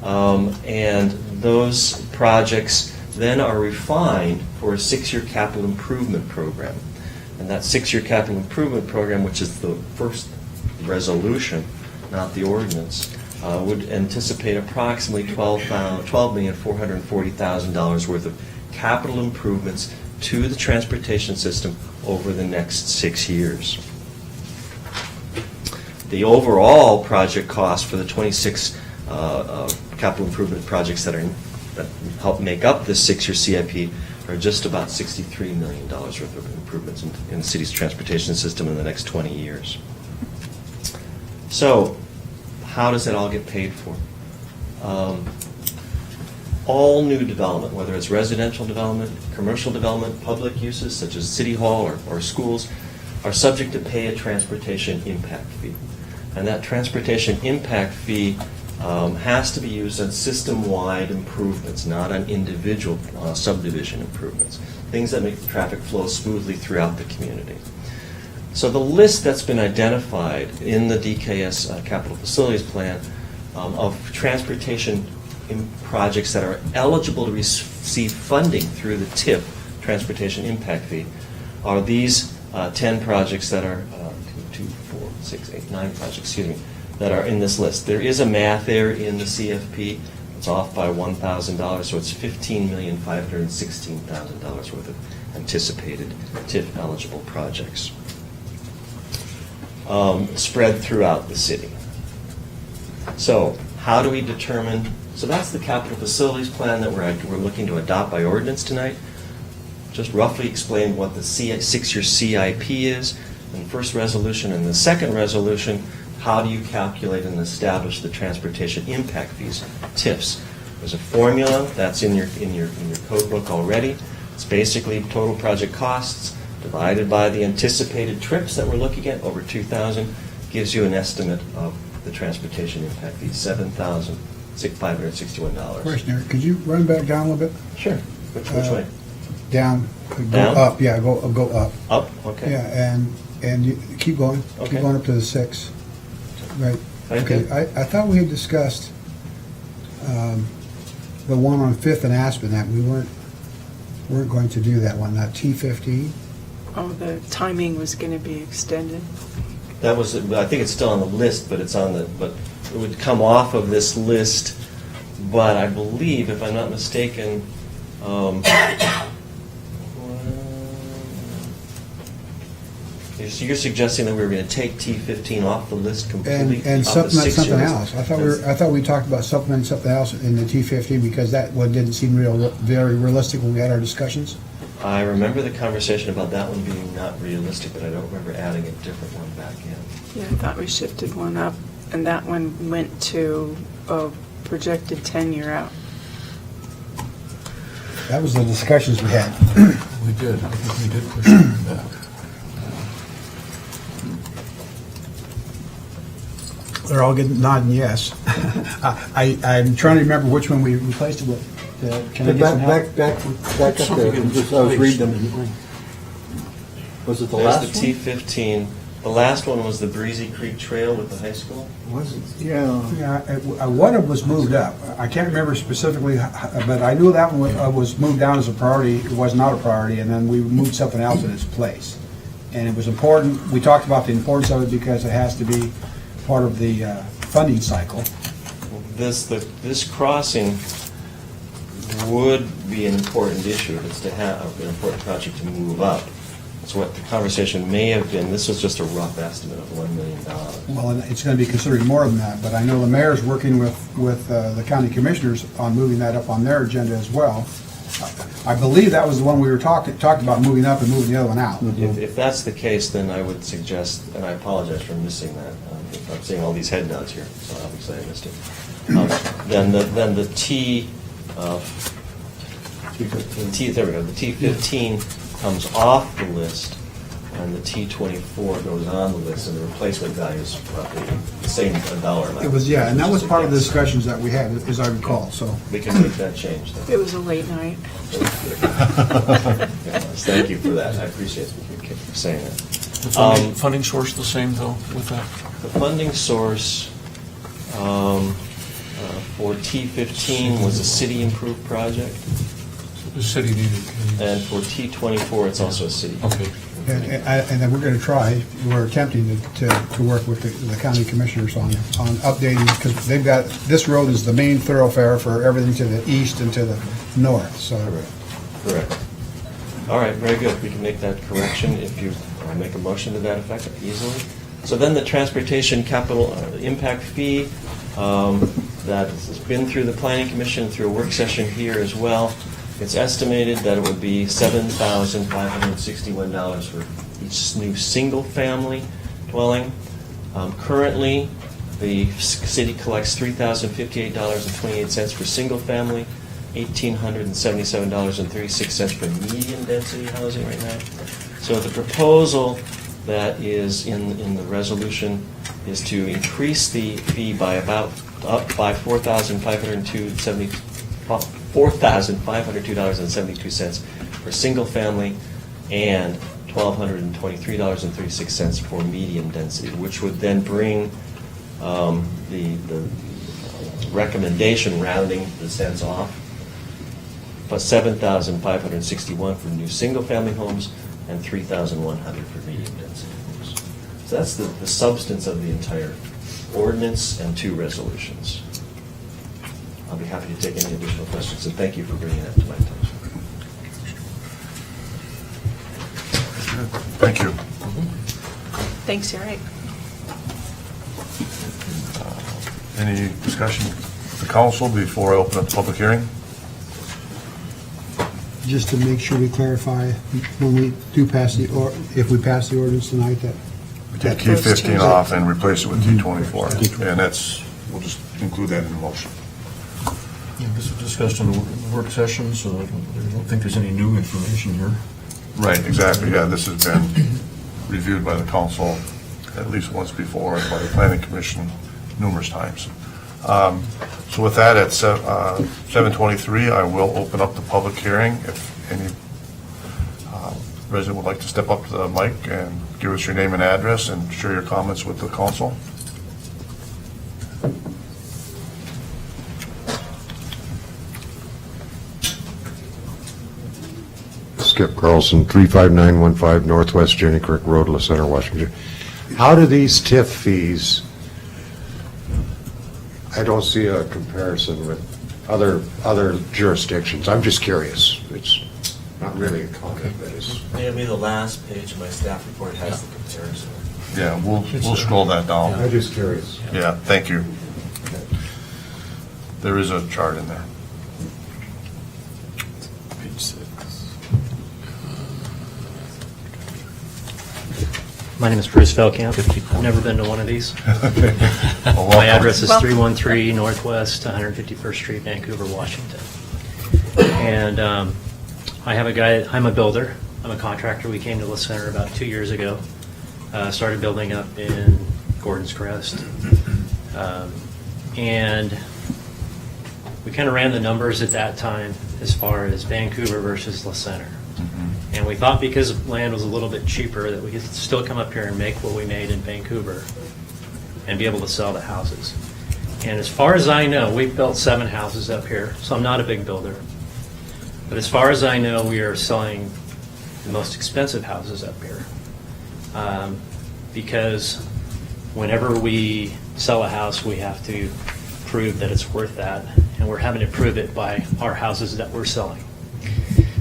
And those projects then are refined for a 6-year capital improvement program. And that 6-year capital improvement program, which is the first resolution, not the ordinance, would anticipate approximately $12,440,000 worth of capital improvements to the transportation system over the next 6 years. The overall project cost for the 26 capital improvement projects that help make up this 6-year CIP are just about $63 million worth of improvements in the city's transportation system in the next 20 years. So, how does it all get paid for? All new development, whether it's residential development, commercial development, public uses such as City Hall or schools, are subject to pay a transportation impact fee. And that transportation impact fee has to be used on system-wide improvements, not on individual subdivision improvements, things that make the traffic flow smoothly throughout the community. So the list that's been identified in the DKS Capital Facilities Plan of transportation projects that are eligible to receive funding through the TIP, Transportation Impact Fee, are these 10 projects that are 9 projects, excuse me, that are in this list. There is a math error in the CFP. It's off by $1,000, so it's $15,516,000 worth of anticipated TIP-eligible projects spread throughout the city. So how do we determine? So that's the capital facilities plan that we're looking to adopt by ordinance tonight. Just roughly explain what the 6-year CIP is in the first resolution. And the second resolution, how do you calculate and establish the transportation impact fees, TIFs? There's a formula that's in your code book already. It's basically total project costs divided by the anticipated trips that we're looking at, over 2,000, gives you an estimate of the transportation impact fee, $7,561. Question, Eric, could you run back down a little bit? Sure. Which way? Down, go Down? up, yeah, go up. Up? Okay. Yeah, and you keep going. Okay. Keep going up to the 6. Right. Thank Okay, you. I thought we had discussed the one on 5th and Aspen, that we weren't going to do that one, that T15. Oh, the timing was going to be extended. That was, I think it's still on the list, but but it would come off of this list. But I believe, if I'm not mistaken, you're suggesting that we were going to take T15 off the list completely? And off the supplement 6 something years? else. I thought we talked about supplementing something else in the T15 because that one didn't seem very realistic when we had our discussions. I remember the conversation about that one being not realistic, but I don't remember adding a different one back in. Yeah, I thought we shifted one up, and that one went to a projected 10-year out. That was the discussions we had. We did, I think we did push it back. They're all nodding yes. I'm trying to remember which one we replaced it with. Can I get some help? Back up there, just I was reading them. Was it the There's last the one? T15. The last one was the Breezy Creek Trail with the high school. Was it? Yeah. Yeah, one was moved up. I can't remember specifically, but I knew that one was moved down as a priority. It was not a priority, and then we moved something else in its place. And it was important. We talked about the importance of it because it has to be part of the funding cycle. This crossing would be an important issue. It's to have an important project to move up. That's what the conversation may have been. This was just a rough estimate of $1 million. Well, and it's going to be considered more than that, but I know the mayor's working with the county commissioners on moving that up on their agenda as well. I believe that was the one we were talked about moving up and moving the other one out. If that's the case, then I would suggest, and I apologize for missing that. I'm seeing all these head nods here, so obviously I missed it. Then the there we go. The T15 comes off the list, and the T24 goes on the list, and the replacement value is roughly the same dollar amount. It was, yeah, and that was part of the discussions that we had, as I recall, so. We can make that change then. It was a late night. Thank you for that. I appreciate you saying that. The funding source the same, though, with that? The funding source for T15 was a city improved project, The city needed. and for T24, it's also a city Okay. And then we're going to try, we're attempting to work with the county commissioners on updating, because they've got, this road is the main thoroughfare for everything to the east and to the north, so. Correct. All right, very good. We can make that correction if you make a motion to that effect easily. So then the transportation capital impact fee, that has been through the planning commission, through a work session here as well. It's estimated that it would be $7,561 for each new single-family dwelling. Currently, the city collects $3,058.28 for single-family, $1,877.36 for medium-density housing right now. So the proposal that is in the resolution is to increase the fee by up by $4,502.72 for single family and $1,223.36 for medium density, which would then bring the recommendation, rounding the cents off, plus $7,561 for new single family homes and $3,100 for medium density homes. So that's the substance of the entire ordinance and two resolutions. I'll be happy to take any additional questions, and thank you for bringing that to my attention. Thank you. Thanks, you're right. Any discussion with the council before I open up the public hearing? Just to make sure we clarify, when we do pass if we pass the ordinance tonight, that. Take key 15 off and replace it with T24. And we'll just include that in the motion. Yeah, this was discussed in the work session, so I don't think there's any new information here. Right, exactly, yeah, this has been reviewed by the council at least once before, and by the planning commission numerous times. So with that, at 7:23, I will open up the public hearing. If any resident would like to step up to the mic and give us your name and address and share your comments with the council. Skip Carlson, 35915 Northwest Jenny Creek Road, La Center, Washington. How do these TIF fees, I don't see a comparison with other jurisdictions. I'm just curious. It's not really a comment, but it's... Maybe the last page of my staff report has the comparison. Yeah, we'll scroll that down. I'm just curious. Yeah, thank you. There is a chart in there. Page 6. My name is Bruce Feldkamp. I've never been to one of these. Well, My address is Welcome. 313 Northwest 151st Street, Vancouver, Washington. And I have a guy, I'm a builder, I'm a contractor. We came to La Center about 2 years ago. Started building up in Gordon's Crest. And we kind of ran the numbers at that time as far as Vancouver versus La Center. And we thought because land was a little bit cheaper that we could still come up here and make what we made in Vancouver and be able to sell the houses. And as far as I know, we've built 7 houses up here, so I'm not a big builder. But as far as I know, we are selling the most expensive houses up here. Because whenever we sell a house, we have to prove that it's worth that, and we're having to prove it by our houses that we're selling.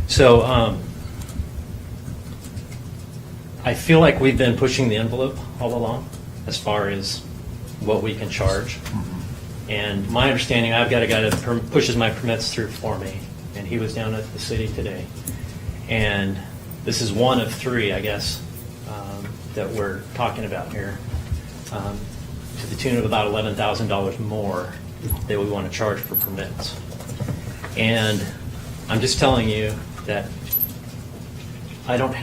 So I feel like we've been pushing the envelope all along as far as what we can charge. And my understanding, I've got a guy that pushes my permits through for me, and he was down at the city today. And this is one of 3, I guess, that we're talking about here, to the tune of about $11,000 more that we want to charge for permits. And I'm just telling you that I don't,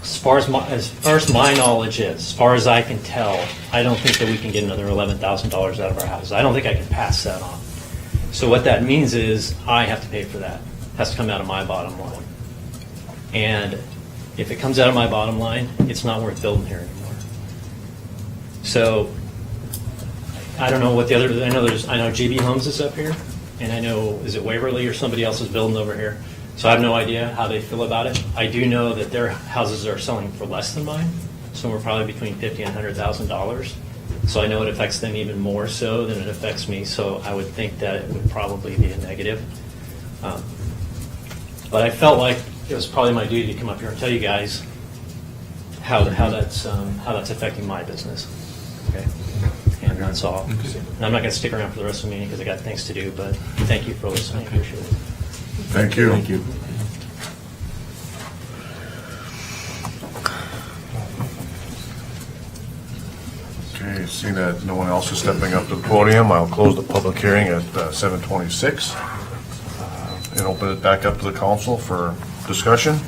as far as my knowledge is, as far as I can tell, I don't think that we can get another $11,000 out of our houses. I don't think I can pass that on. So what that means is I have to pay for that. It has to come out of my bottom line. And if it comes out of my bottom line, it's not worth building here anymore. So I don't know what the other, I know GB Homes is up here, and I know, is it Waverly or somebody else is building over here? So I have no idea how they feel about it. I do know that their houses are selling for less than mine, somewhere probably between $50,000 and $100,000. So I know it affects them even more so than it affects me, so I would think that it would probably be a negative. But I felt like it was probably my duty to come up here and tell you guys how that's affecting my business. Okay, and that's all. And I'm not going to stick around for the rest of the meeting because I got things to do. But thank you for listening. Appreciate it. Thank you. Thank you. Okay, seeing that no one else is stepping up to the podium, I'll close the public hearing at 7:26 and open it back up to the council for discussion.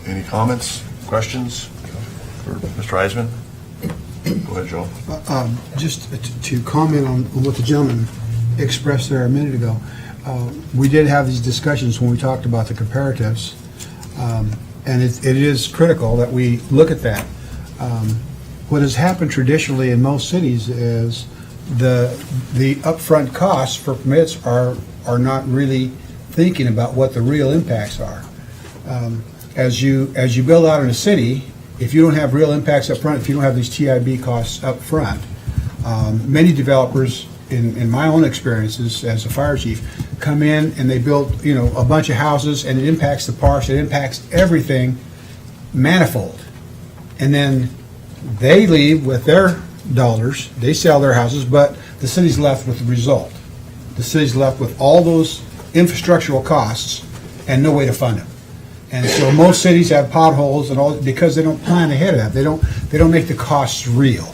Any comments, questions for Mr. Eisman? Go ahead, Joe. Just to comment on what the gentleman expressed there a minute ago, we did have these discussions when we talked about the comparatives, and it is critical that we look at that. What has happened traditionally in most cities is the upfront costs for permits are not really thinking about what the real impacts are. As you build out in a city, if you don't have real impacts up front, if you don't have these TIB costs up front, many developers, in my own experiences as a fire chief, come in and they build a bunch of houses, and it impacts the parks, it impacts everything manifold, and then they leave with their dollars, they sell their houses, but the city's left with the result. The city's left with all those infrastructural costs and no way to fund them. And so most cities have potholes and all because they don't plan ahead of that. They don't make the costs real.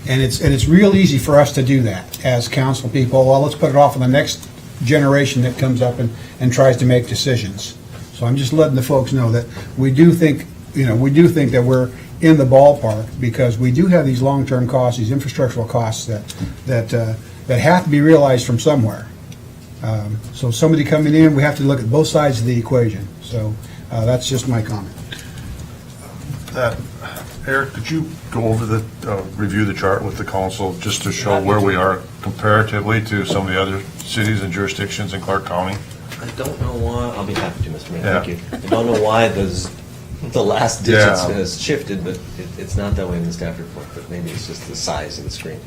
And it's real easy for us to do that as council people. Well, let's put it off on the next generation that comes up and tries to make decisions. So I'm just letting the folks know that we do think that we're in the ballpark because we do have these long-term costs, these infrastructural costs that have to be realized from somewhere. So somebody coming in, we have to look at both sides of the equation. So that's just my comment. Eric, could you go over review the chart with the council just to show where we are comparatively to some of the other cities and jurisdictions in Clark County? I don't know why, I'll be happy to, Mr. Mayor, Yeah. thank you. I don't know why the last digits has shifted, but it's not that way in the staff report, but maybe it's just the size of the screen.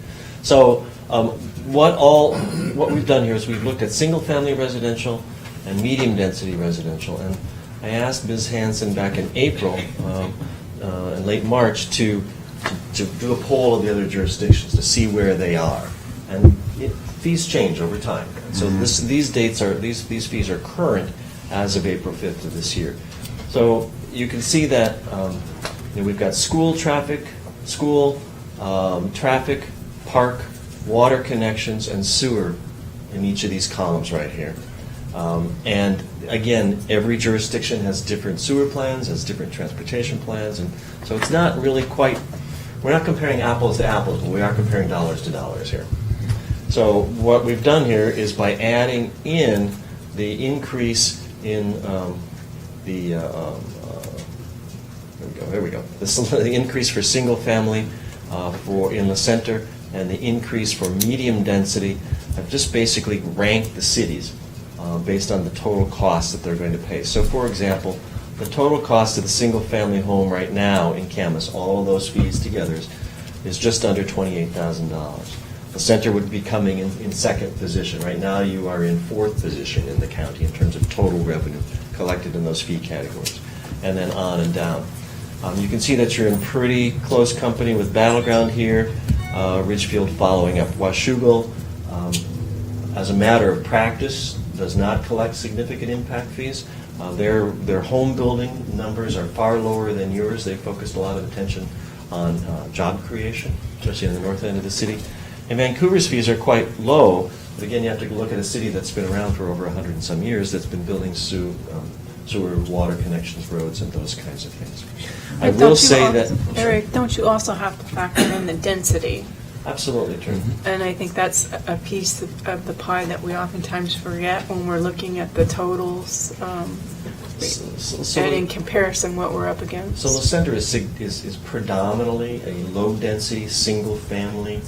So what we've done here is we've looked at single-family residential and medium-density residential, and I asked Ms. Hanson back in April, in late March, to do a poll of the other jurisdictions to see where they are. And fees change over time. So these fees are current as of April 5th of this year. So you can see that we've got school traffic, park, water connections, and sewer in each of these columns right here. And again, every jurisdiction has different sewer plans, has different transportation plans, and so it's not really quite, we're not comparing apples to apples, but we are comparing dollars to dollars here. So what we've done here is by adding in the increase in there we go. This is the increase for single family in the center, and the increase for medium density. I've just basically ranked the cities based on the total cost that they're going to pay. So, for example, the total cost of the single family home right now in Camas, all of those fees together, is just under $28,000. The center would be coming in second position. Right now, you are in fourth position in the county in terms of total revenue collected in those fee categories, and then on and down. You can see that you're in pretty close company with Battleground here, Ridgefield following up. Washougal, as a matter of practice, does not collect significant impact fees. Their home building numbers are far lower than yours. They focused a lot of attention on job creation, especially in the north end of the city. And Vancouver's fees are quite low, but again, you have to look at a city that's been around for over 100 and some years that's been building sewer, water connections, roads, and those kinds of things. I will say that... Eric, don't you also have to factor in the density? Absolutely true. And I think that's a piece of the pie that we oftentimes forget when we're looking at the totals and in comparison what we're up against. So the center is predominantly a low-density, single-family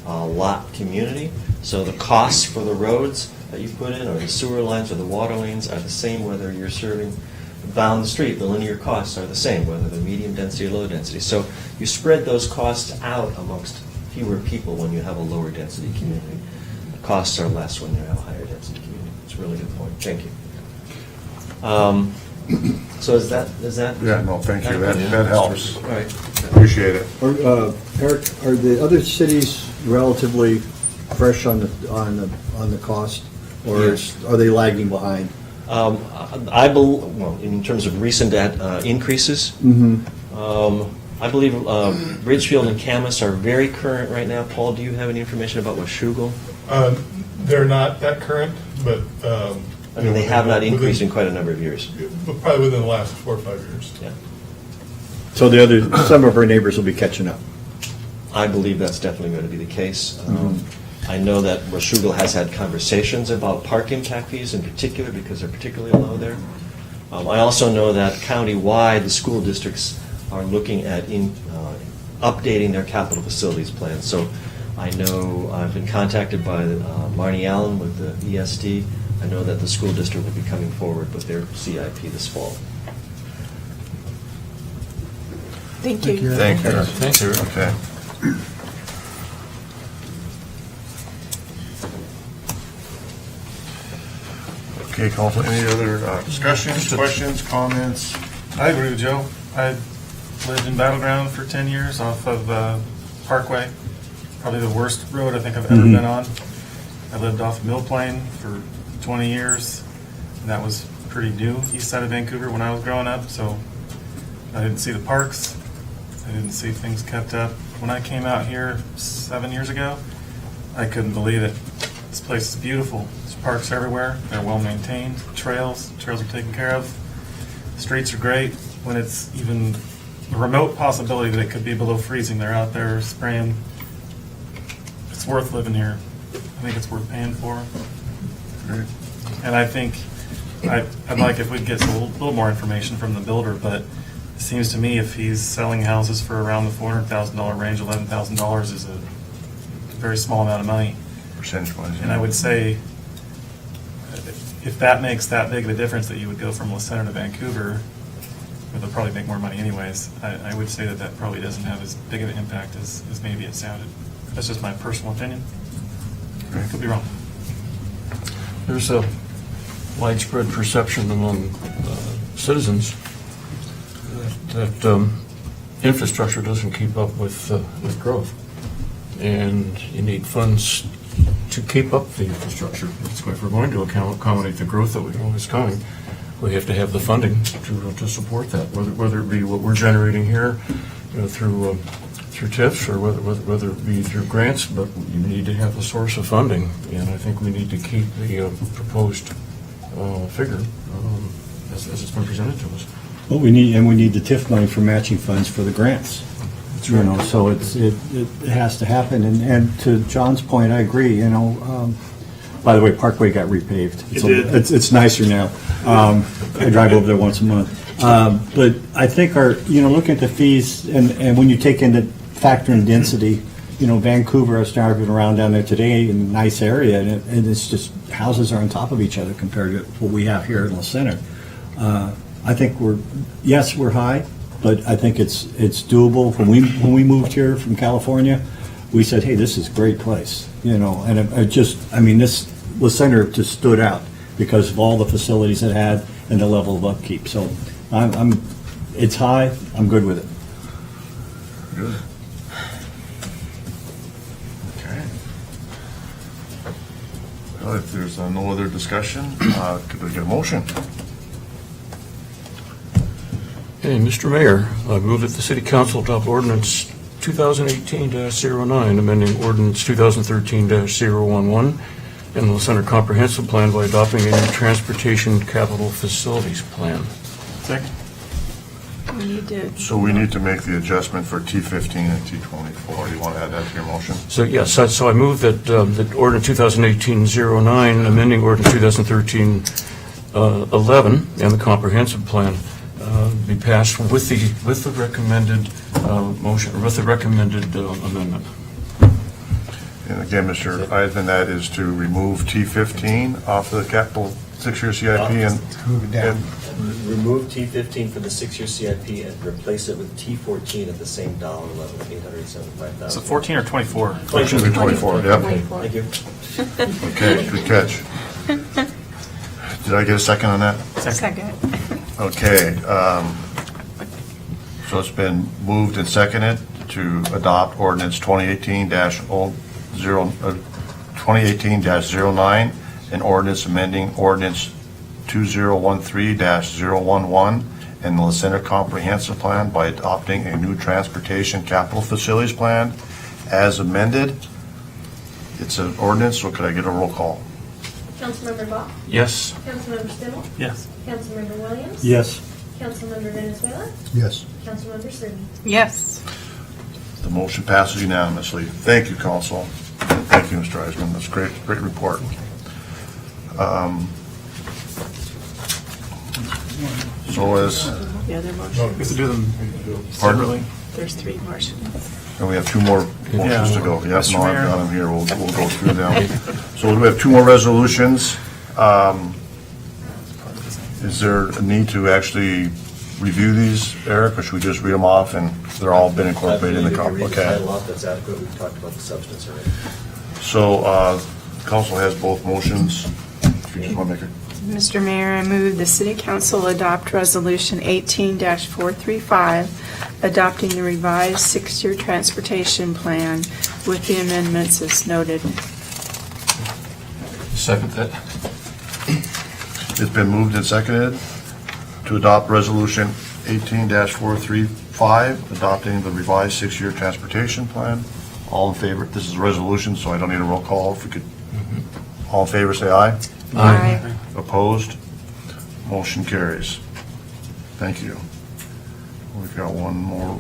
lot community. So the costs for the roads that you put in, or the sewer lines, or the water lanes are the same whether you're serving down the street. The linear costs are the same, whether they're medium density or low density. So you spread those costs out amongst fewer people when you have a lower density community. The costs are less when you have a higher density community. It's a really good point. Thank you. So is that? Yeah, no, thank you. That helps. All right. Appreciate it. Eric, are the other cities relatively fresh on the cost, or Yes. are they lagging behind? Well, in terms of recent increases, I believe Ridgefield and Camas are very current right now. Paul, do you have any information about Washougal? They're not that current, but. I mean, they have not increased in quite a number of years. But probably within the last 4 or 5 years. Yeah. So some of our neighbors will be catching up. I believe that's definitely going to be the case. I know that Washougal has had conversations about park impact fees in particular because they're particularly low there. I also know that countywide, the school districts are looking at updating their capital facilities plan. So I know I've been contacted by Marnie Allen with the ESD. I know that the school district will be coming forward with their CIP this fall. Thank you. Thank you. Thank you. Okay. Okay, Council, any other discussions, questions, comments? I agree with Joe. I lived in Battleground for 10 years off of Parkway, probably the worst road I think I've ever been on. I lived off Mill Plain for 20 years, and that was pretty new, east side of Vancouver when I was growing up, so I didn't see the parks. I didn't see things kept up. When I came out here 7 years ago, I couldn't believe it. This place is beautiful. There's parks everywhere. They're well maintained. Trails are taken care of. Streets are great. When it's even a remote possibility that it could be below freezing, they're out there spraying. It's worth living here. I think it's worth paying for. Great. And I think I'd like if we'd get a little more information from the builder, but it seems to me if he's selling houses for around the $400,000 range, $11,000 is a very small amount of money. Percentage-wise. And I would say, if that makes that big of a difference that you would go from La Center to Vancouver, but they'll probably make more money anyways, I would say that probably doesn't have as big of an impact as maybe it sounded. That's just my personal opinion. Could be wrong. There's a widespread perception among citizens that infrastructure doesn't keep up with growth. And you need funds to keep up the infrastructure. That's why if we're going to accommodate the growth that we know is coming, we have to have the funding to support that, whether it be what we're generating here, through TIFs, or whether it be through grants, but you need to have a source of funding, and I think we need to keep the proposed figure as it's been presented to us. Well, we need the TIF money for matching funds for the grants. So it has to happen, and to John's point, I agree, by the way, Parkway got repaved. It's nicer now. I drive over there once a month. But I think looking at the fees, and when you take into factor in density, Vancouver, I was driving around down there today in a nice area, and it's just, houses are on top of each other compared to what we have here in La Center. I think we're high, but I think it's doable. When we moved here from California, we said, hey, this is a great place, and this La Center just stood out because of all the facilities it had and the level of upkeep. So it's high, I'm good with it. Good. Okay. Well, if there's no other discussion, could we get a motion? Hey, Mr. Mayor, I move that the City Council adopt ordinance 2018-09, amending ordinance 2013-011, and the Center Comprehensive Plan by adopting a new Transportation Capital Facilities Plan. Second. So we need to make the adjustment for T15 and T24. Do you want to add that to your motion? So, yes, so I move that ordinance 2018-09, amending ordinance 2013-11, and the Comprehensive Plan be passed with the recommended motion, with the recommended amendment. And again, Mr. Eidman, that is to remove T15 off the capital six-year CIP and Move it down. Remove T15 from the six-year CIP and replace it with T14 at the same dollar level, $875,000. So 14 or 24? It should be 24, yep. Thank you. Okay, good catch. Did I get a second on that? Second. Okay, so it's been moved and seconded to adopt ordinance 2018-09, an ordinance amending ordinance 2013-011 and the La Center Comprehensive Plan by adopting a new transportation capital facilities plan as amended. It's an ordinance, so could I get a roll call? Councilmember Bach? Yes. Councilmember Stimmel? Yes. Councilmember Williams? Yes. Councilmember Venezuela? Yes. Councilmember Serby? Yes. The motion passes unanimously. Thank you, council. Thank you, Mr. Eisman. That's great report. So as, The other motion, We have to do them Pardon? separately. there's three motions. and we have two more motions to go. Yep, Mr. no, I've Mayor. got them here. We'll go through them. So we have two more resolutions. Is there a need to actually review these, Eric, or should we just read them off and they're all been incorporated in the If you comp? read the Okay. title off, that's adequate. We've talked about the substance already. So, council has both motions. If you just want to make a Mr. Mayor, I move the City Council adopt Resolution 18-435, adopting the revised six-year transportation plan with the amendments as noted. Second that. It's been moved and seconded to adopt Resolution 18-435, adopting the revised six-year transportation plan. All in favor, this is a resolution, so I don't need a roll call. If we could, all in favor, say aye. Aye. Opposed? Motion carries. Thank you. We've got one more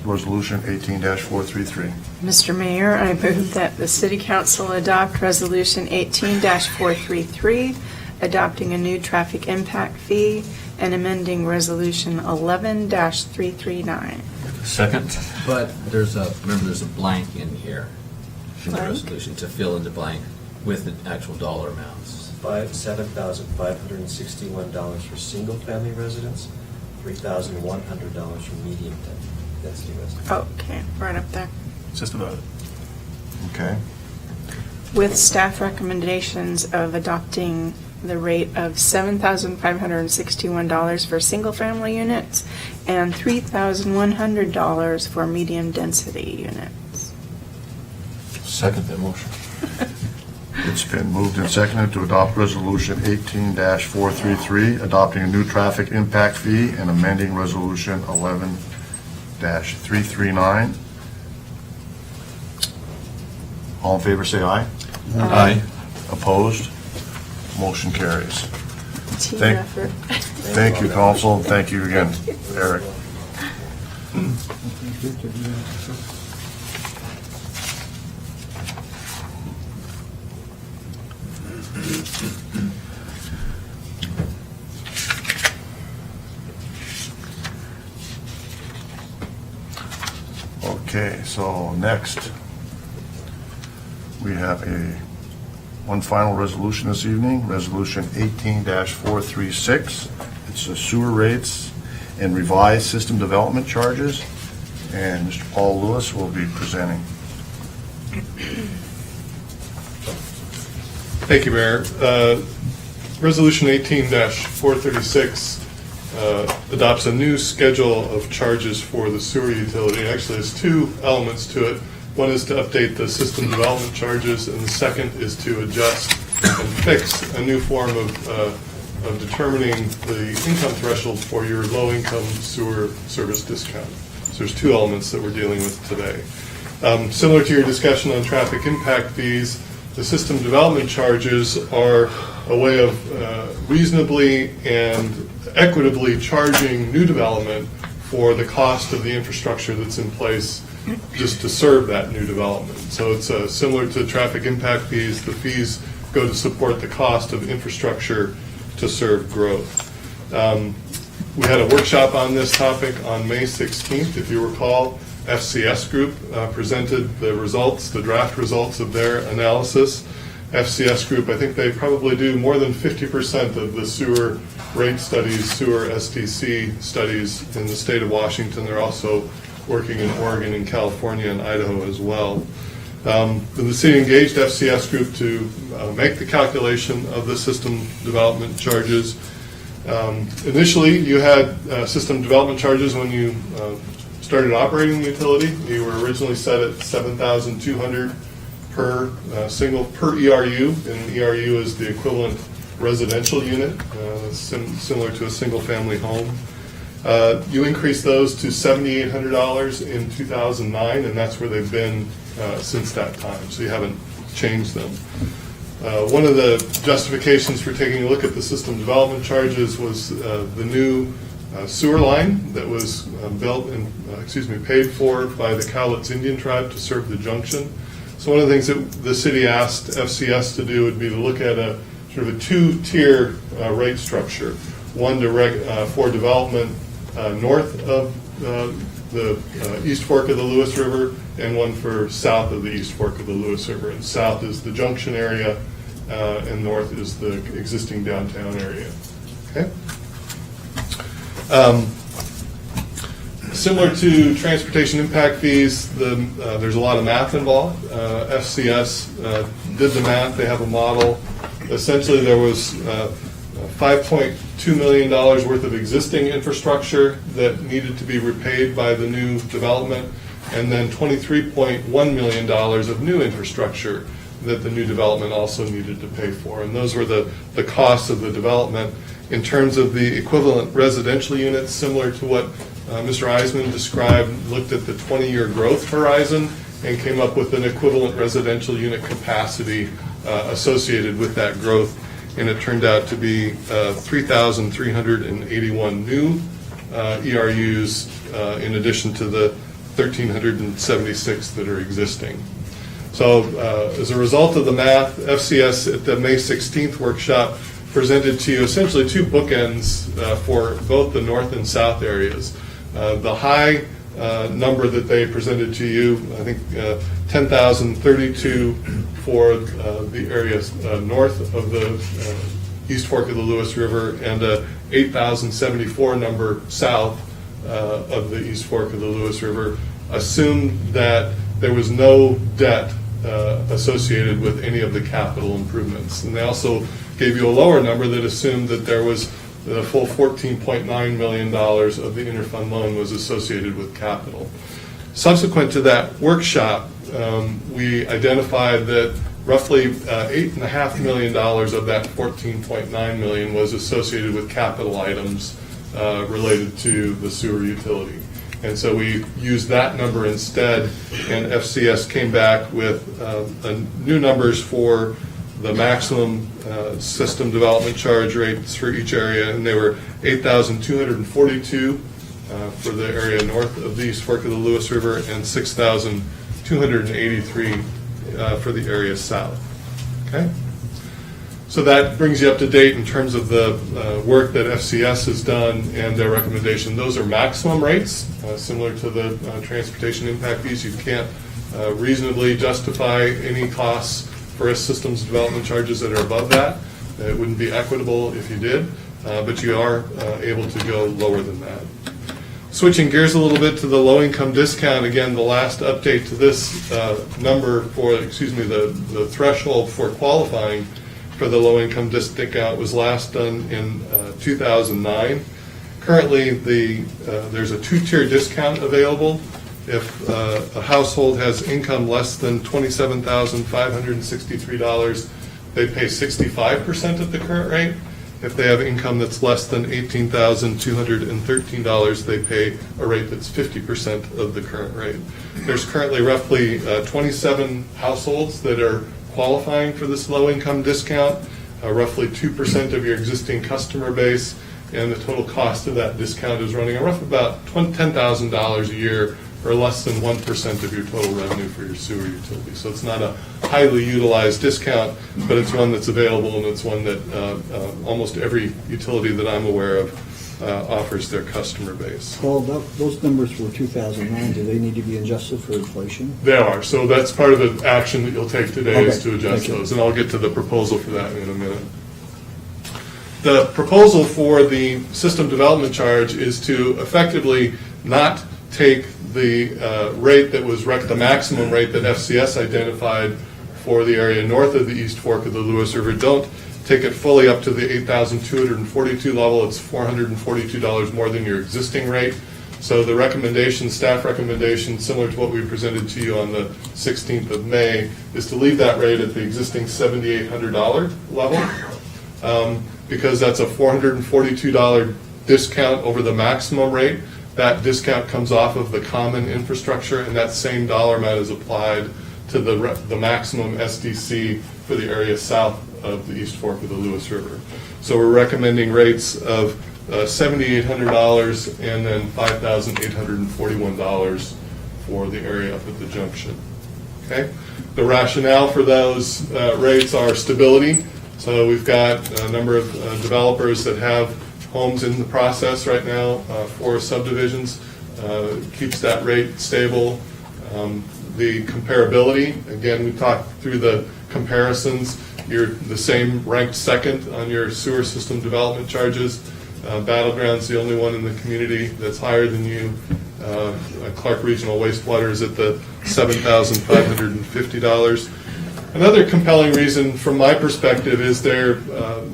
resolution, 18-433. Mr. Mayor, I move that the City Council adopt Resolution 18-433, adopting a new traffic impact fee and amending Resolution 11-339. Second. But there's a blank in here in the Blank? resolution to fill in the blank with the actual dollar amounts. $7,561 for single-family residents, $3,100 for medium density residents. Okay, right up there. Just about it. Okay. With staff recommendations of adopting the rate of $7,561 for single-family units and $3,100 for medium-density units. Second that motion. It's been moved and seconded to adopt Resolution 18-433, adopting a new traffic impact fee and amending Resolution 11-339. All in favor, say aye. Aye. Opposed? Motion carries. Team Thank- effort. Thank you, council, and thank you again, Eric. Okay, so next, we have one final resolution this evening, Resolution 18-436. It's the sewer rates and revised system development charges, and Mr. Paul Lewis will be presenting. Thank you, Mayor. Resolution 18-436 adopts a new schedule of charges for the sewer utility. Actually, there's two elements to it. One is to update the system development charges, and the second is to adjust and fix a new form of determining the income threshold for your low-income sewer service discount. So there's two elements that we're dealing with today. Similar to your discussion on traffic impact fees, the system development charges are a way of reasonably and equitably charging new development for the cost of the infrastructure that's in place just to serve that new development. So it's similar to traffic impact fees. The fees go to support the cost of infrastructure to serve growth. We had a workshop on this topic on May 16th, if you recall. FCS Group presented the results, the draft results of their analysis. FCS Group, I think they probably do more than 50% of the sewer rate studies, sewer STC studies in the state of Washington. They're also working in Oregon and California and Idaho as well. The city engaged FCS Group to make the calculation of the system development charges. Initially, you had system development charges when you started operating the utility. You were originally set at $7,200 per ERU, and ERU is the equivalent residential unit, similar to a single-family home. You increased those to $7,800 in 2009, and that's where they've been since that time, so you haven't changed them. One of the justifications for taking a look at the system development charges was the new sewer line that was built and, paid for by the Cowlitz Indian tribe to serve the junction. So one of the things that the city asked FCS to do would be to look at a sort of a two-tier rate structure. One for development north of the East Fork of the Lewis River, and one for south of the East Fork of the Lewis River. And south is the junction area, and north is the existing downtown area. Okay. Similar to transportation impact fees, there's a lot of math involved. FCS did the math. They have a model. Essentially, there was $5.2 million worth of existing infrastructure that needed to be repaid by the new development, and then $23.1 million of new infrastructure that the new development also needed to pay for. And those were the costs of the development. In terms of the equivalent residential units, similar to what Mr. Eisman described, looked at the 20-year growth horizon and came up with an equivalent residential unit capacity associated with that growth. And it turned out to be 3,381 new ERUs in addition to the 1,376 that are existing. So as a result of the math, FCS at the May 16th workshop presented to you essentially two bookends for both the north and south areas. The high number that they presented to you, I think 10,032 for the areas north of the East Fork of the Lewis River, and 8,074 number south of the East Fork of the Lewis River, assumed that there was no debt associated with any of the capital improvements. And they also gave you a lower number that assumed that there was the full $14.9 million of the interfund loan was associated with capital. Subsequent to that workshop, we identified that roughly $8.5 million of that $14.9 million was associated with capital items related to the sewer utility. And so we used that number instead, and FCS came back with new numbers for the maximum system development charge rates for each area, and they were 8,242 for the area north of the East Fork of the Lewis River, and 6,283 for the area south. Okay? So that brings you up to date in terms of the work that FCS has done and their recommendation. Those are maximum rates, similar to the transportation impact fees. You can't reasonably justify any costs for systems development charges that are above that. It wouldn't be equitable if you did, but you are able to go lower than that. Switching gears a little bit to the low-income discount, again, the last update to this number for, the threshold for qualifying for the low-income discount was last done in 2009. Currently, there's a two-tier discount available. If a household has income less than $27,563, they pay 65% at the current rate. If they have income that's less than $18,213, they pay a rate that's 50% of the current rate. There's currently roughly 27 households that are qualifying for this low-income discount, roughly 2% of your existing customer base, and the total cost of that discount is running roughly about $10,000 a year, or less than 1% of your total revenue for your sewer utility. So it's not a highly utilized discount, but it's one that's available, and it's one that almost every utility that I'm aware of offers their customer base. Well, those numbers were 2009. Do they need to be adjusted for inflation? They are, so that's part of the action that you'll take today is Okay, to adjust thank you. those, and I'll get to the proposal for that in a minute. The proposal for the system development charge is to effectively not take the rate that was, the maximum rate that FCS identified for the area north of the East Fork of the Lewis River. Don't take it fully up to the 8,242 level. It's $442 more than your existing rate. So the recommendation, staff recommendation, similar to what we presented to you on the 16th of May, is to leave that rate at the existing $7,800 level, because that's a $442 discount over the maximum rate. That discount comes off of the common infrastructure, and that same dollar amount is applied to the maximum SDC for the area south of the East Fork of the Lewis River. So we're recommending rates of $7,800 and then $5,841 for the area up at the junction. Okay? The rationale for those rates are stability. So we've got a number of developers that have homes in the process right now for subdivisions. Keeps that rate stable. The comparability, again, we talked through the comparisons. You're the same, ranked second on your sewer system development charges. Battleground's the only one in the community that's higher than you. Clark Regional Wastewater is at the $7,550. Another compelling reason from my perspective is the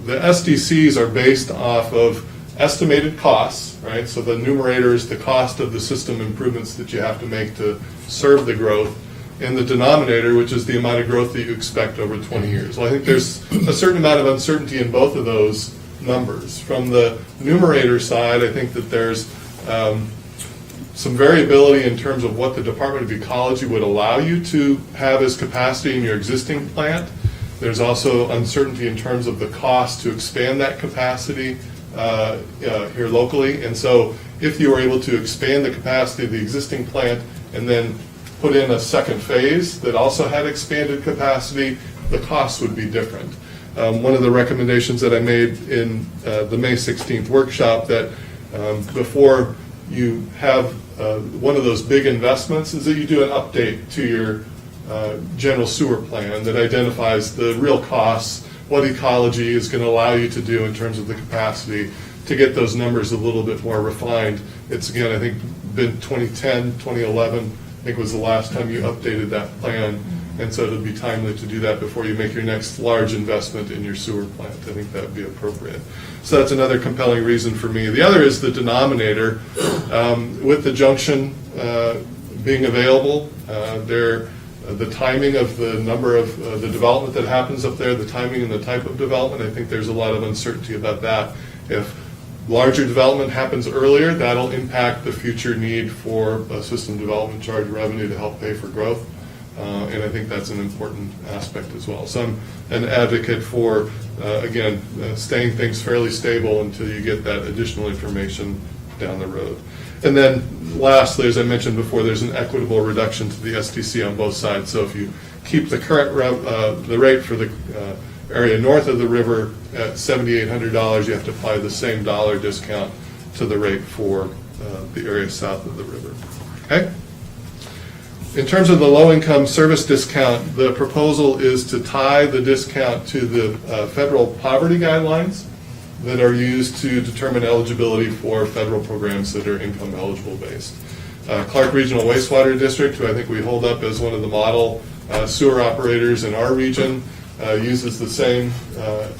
SDCs are based off of estimated costs, right? So the numerator is the cost of the system improvements that you have to make to serve the growth, and the denominator, which is the amount of growth that you expect over 20 years. Well, I think there's a certain amount of uncertainty in both of those numbers. From the numerator side, I think that there's some variability in terms of what the Department of Ecology would allow you to have as capacity in your existing plant. There's also uncertainty in terms of the cost to expand that capacity here locally. And so if you were able to expand the capacity of the existing plant and then put in a second phase that also had expanded capacity, the costs would be different. One of the recommendations that I made in the May 16th workshop that before you have one of those big investments is that you do an update to your general sewer plan that identifies the real costs, what ecology is going to allow you to do in terms of the capacity to get those numbers a little bit more refined. It's, again, I think been 2010, 2011, I think was the last time you updated that plan. And so it'll be timely to do that before you make your next large investment in your sewer plant. I think that would be appropriate. So that's another compelling reason for me. The other is the denominator. With the junction being available, the timing of the number of the development that happens up there, the timing and the type of development, I think there's a lot of uncertainty about that. If larger development happens earlier, that'll impact the future need for a system development charge revenue to help pay for growth. And I think that's an important aspect as well. So I'm an advocate for, again, staying things fairly stable until you get that additional information down the road. And then lastly, as I mentioned before, there's an equitable reduction to the SDC on both sides. So if you keep the current the rate for the area north of the river at $7,800, you have to apply the same dollar discount to the rate for the area south of the river. Okay? In terms of the low-income service discount, the proposal is to tie the discount to the federal poverty guidelines that are used to determine eligibility for federal programs that are income eligible based. Clark Regional Wastewater District, who I think we hold up as one of the model sewer operators in our region, uses the same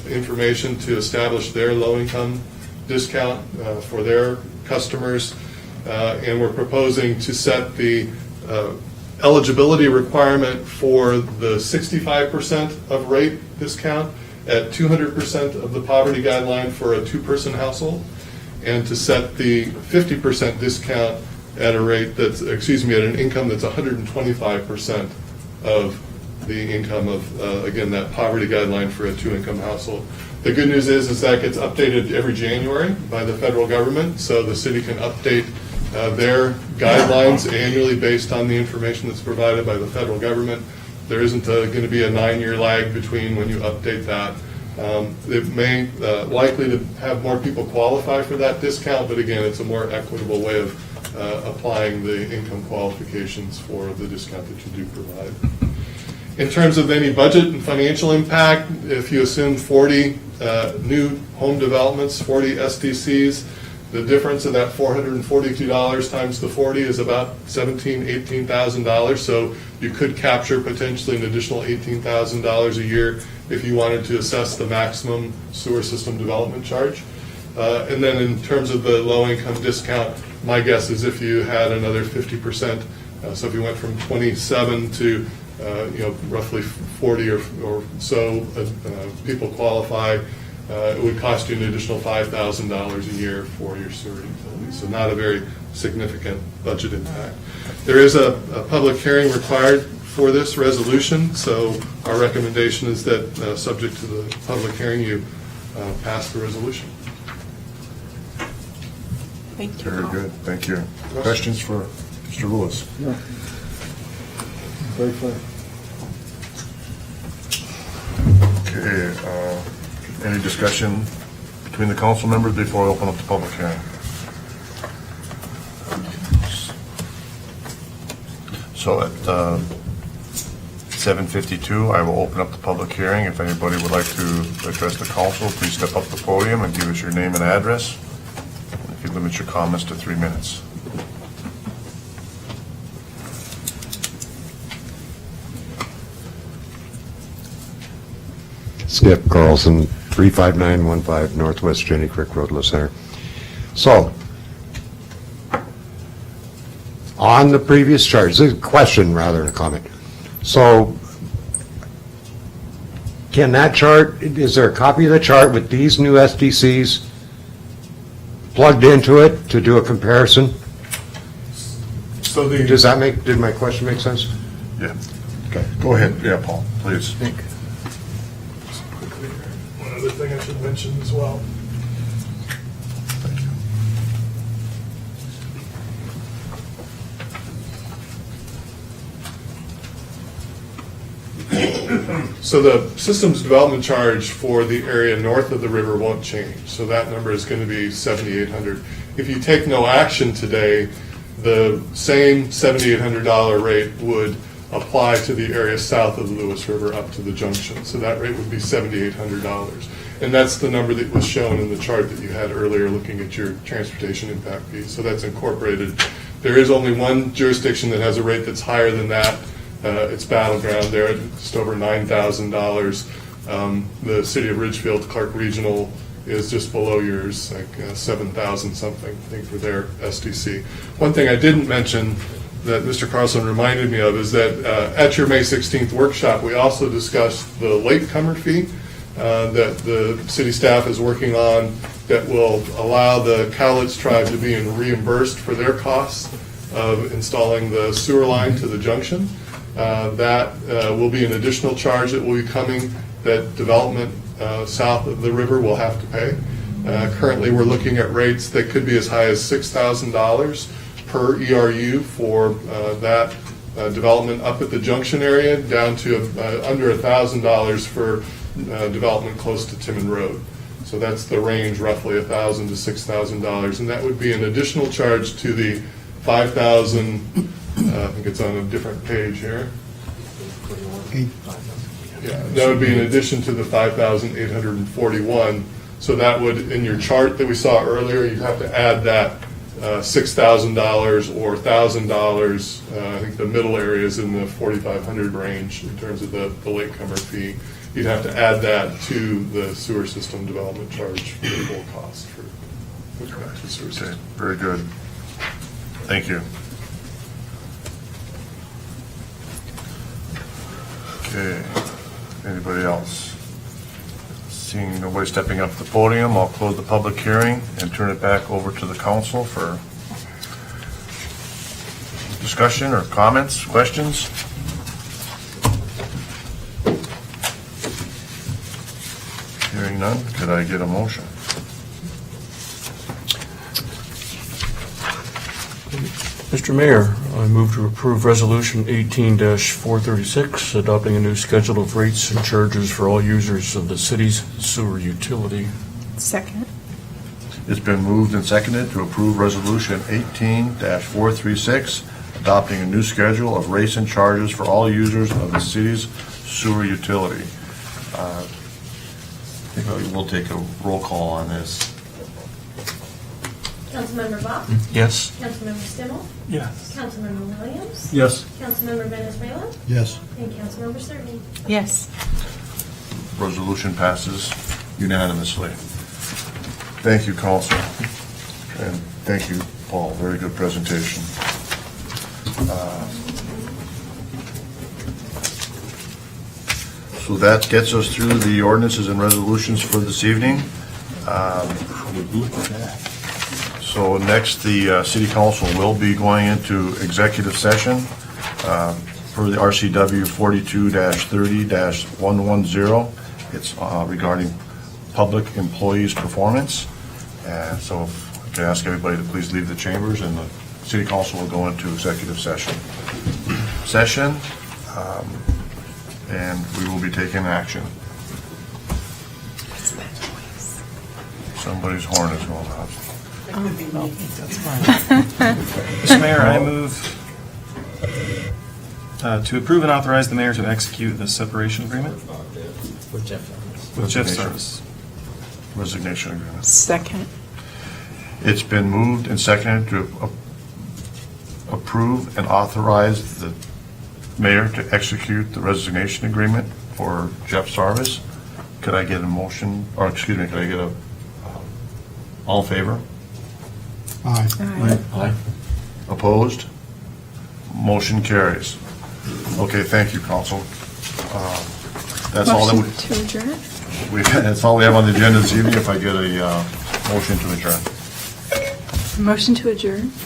information to establish their low-income discount for their customers. And we're proposing to set the eligibility requirement for the 65% of rate discount at 200% of the poverty guideline for a two-person household, and to set the 50% discount at a rate that's, at an income that's 125% of the income of, again, that poverty guideline for a two-income household. The good news is that gets updated every January by the federal government, so the city can update their guidelines annually based on the information that's provided by the federal government. There isn't going to be a 9-year lag between when you update that It may likely to have more people qualify for that discount, but again, it's a more equitable way of applying the income qualifications for the discount that you do provide. In terms of any budget and financial impact, if you assume 40 new home developments, 40 SDCs, the difference of that $442 times the 40 is about $17,000, $18,000. So you could capture potentially an additional $18,000 a year if you wanted to assess the maximum sewer system development charge. And then in terms of the low-income discount, my guess is if you had another 50%, so if you went from 27 to roughly 40 or so people qualify, it would cost you an additional $5,000 a year for your sewer utility. So not a very significant budget impact. There is a public hearing required for this resolution, so our recommendation is that, subject to the public hearing, you pass the resolution. Thank you. Very good, thank you. Questions for Mr. Lewis? Very fair. Okay, any discussion between the council members before I open up the public hearing? So at 7:52, I will open up the public hearing. If anybody would like to address the council, please step up to the podium and give us your name and address. And if you limit your comments to 3 minutes. Skip Carlson, 35915 Northwest Jenny Creek Road, La Center. So, on the previous chart, it's a question rather than a comment. So, can that chart, is there a copy of the chart with these new SDCs plugged into it to do a comparison? So Does that make, did my question make sense? Yeah. Okay, go ahead. Yeah, Paul, please. One other thing I should mention as well. Thank you. So the systems development charge for the area north of the river won't change. So that number is going to be $7,800. If you take no action today, the same $7,800 rate would apply to the area south of the Lewis River up to the junction. So that rate would be $7,800. And that's the number that was shown in the chart that you had earlier looking at your transportation impact fees. So that's incorporated. There is only one jurisdiction that has a rate that's higher than that. It's Battleground there at just over $9,000. The city of Ridgefield, Clark Regional, is just below yours, like 7,000 something, I think, for their SDC. One thing I didn't mention that Mr. Carlson reminded me of is that at your May 16th workshop, we also discussed the latecomer fee that the city staff is working on that will allow the Cowlitz tribe to be reimbursed for their costs of installing the sewer line to the junction. That will be an additional charge that will be coming that development south of the river will have to pay. Currently, we're looking at rates that could be as high as $6,000 per ERU for that development up at the junction area, down to under $1,000 for development close to Timmon Road. So that's the range, roughly $1,000 to $6,000, and that would be an additional charge to the 5,000. I think it's on a different page here. Yeah, that would be in addition to the 5,841. So that would, in your chart that we saw earlier, you'd have to add that $6,000 or $1,000. I think the middle area is in the 4,500 range in terms of the latecomer fee. You'd have to add that to the sewer system development charge for the full cost for the sewer system. Okay, very good. Thank you. Okay, anybody else? Seeing nobody stepping up to the podium, I'll close the public hearing and turn it back over to the council for discussion or comments, questions. Hearing none, could I get a motion? Mr. Mayor, I move to approve Resolution 18-436, adopting a new schedule of rates and charges for all users of the city's sewer utility. Second. It's been moved and seconded to approve Resolution 18-436, adopting a new schedule of rates and charges for all users of the city's sewer utility. I think we'll take a roll call on this. Councilmember Bach? Yes? Councilmember Stimmel? Yes. Councilmember Williams? Yes. Councilmember Venezuela? Yes. And Councilmember Sturman? Yes. Resolution passes unanimously. Thank you, Council. And thank you, Paul. Very good presentation. So that gets us through the ordinances and resolutions for this evening. So next, the City Council will be going into executive session for the RCW 42-30-110. It's regarding public employees' performance. And so if I can ask everybody to please leave the chambers, and the City Council will go into executive session. And we will be taking action. Somebody's horn is going off. Mr. Mayor, I move to approve and authorize the mayor to execute the separation agreement With Jeff. with Jeff Service. Resignation agreement. Second. It's been moved and seconded to approve and authorize the mayor to execute the resignation agreement for Jeff Sarvis. Could I get a motion, or excuse me, could I get a, all in favor? Aye. Aye. Opposed? Motion carries. Okay, thank you, council. That's all that Motion to adjourn? that's all we have on the agenda this evening. If I get a motion to adjourn. Motion to adjourn?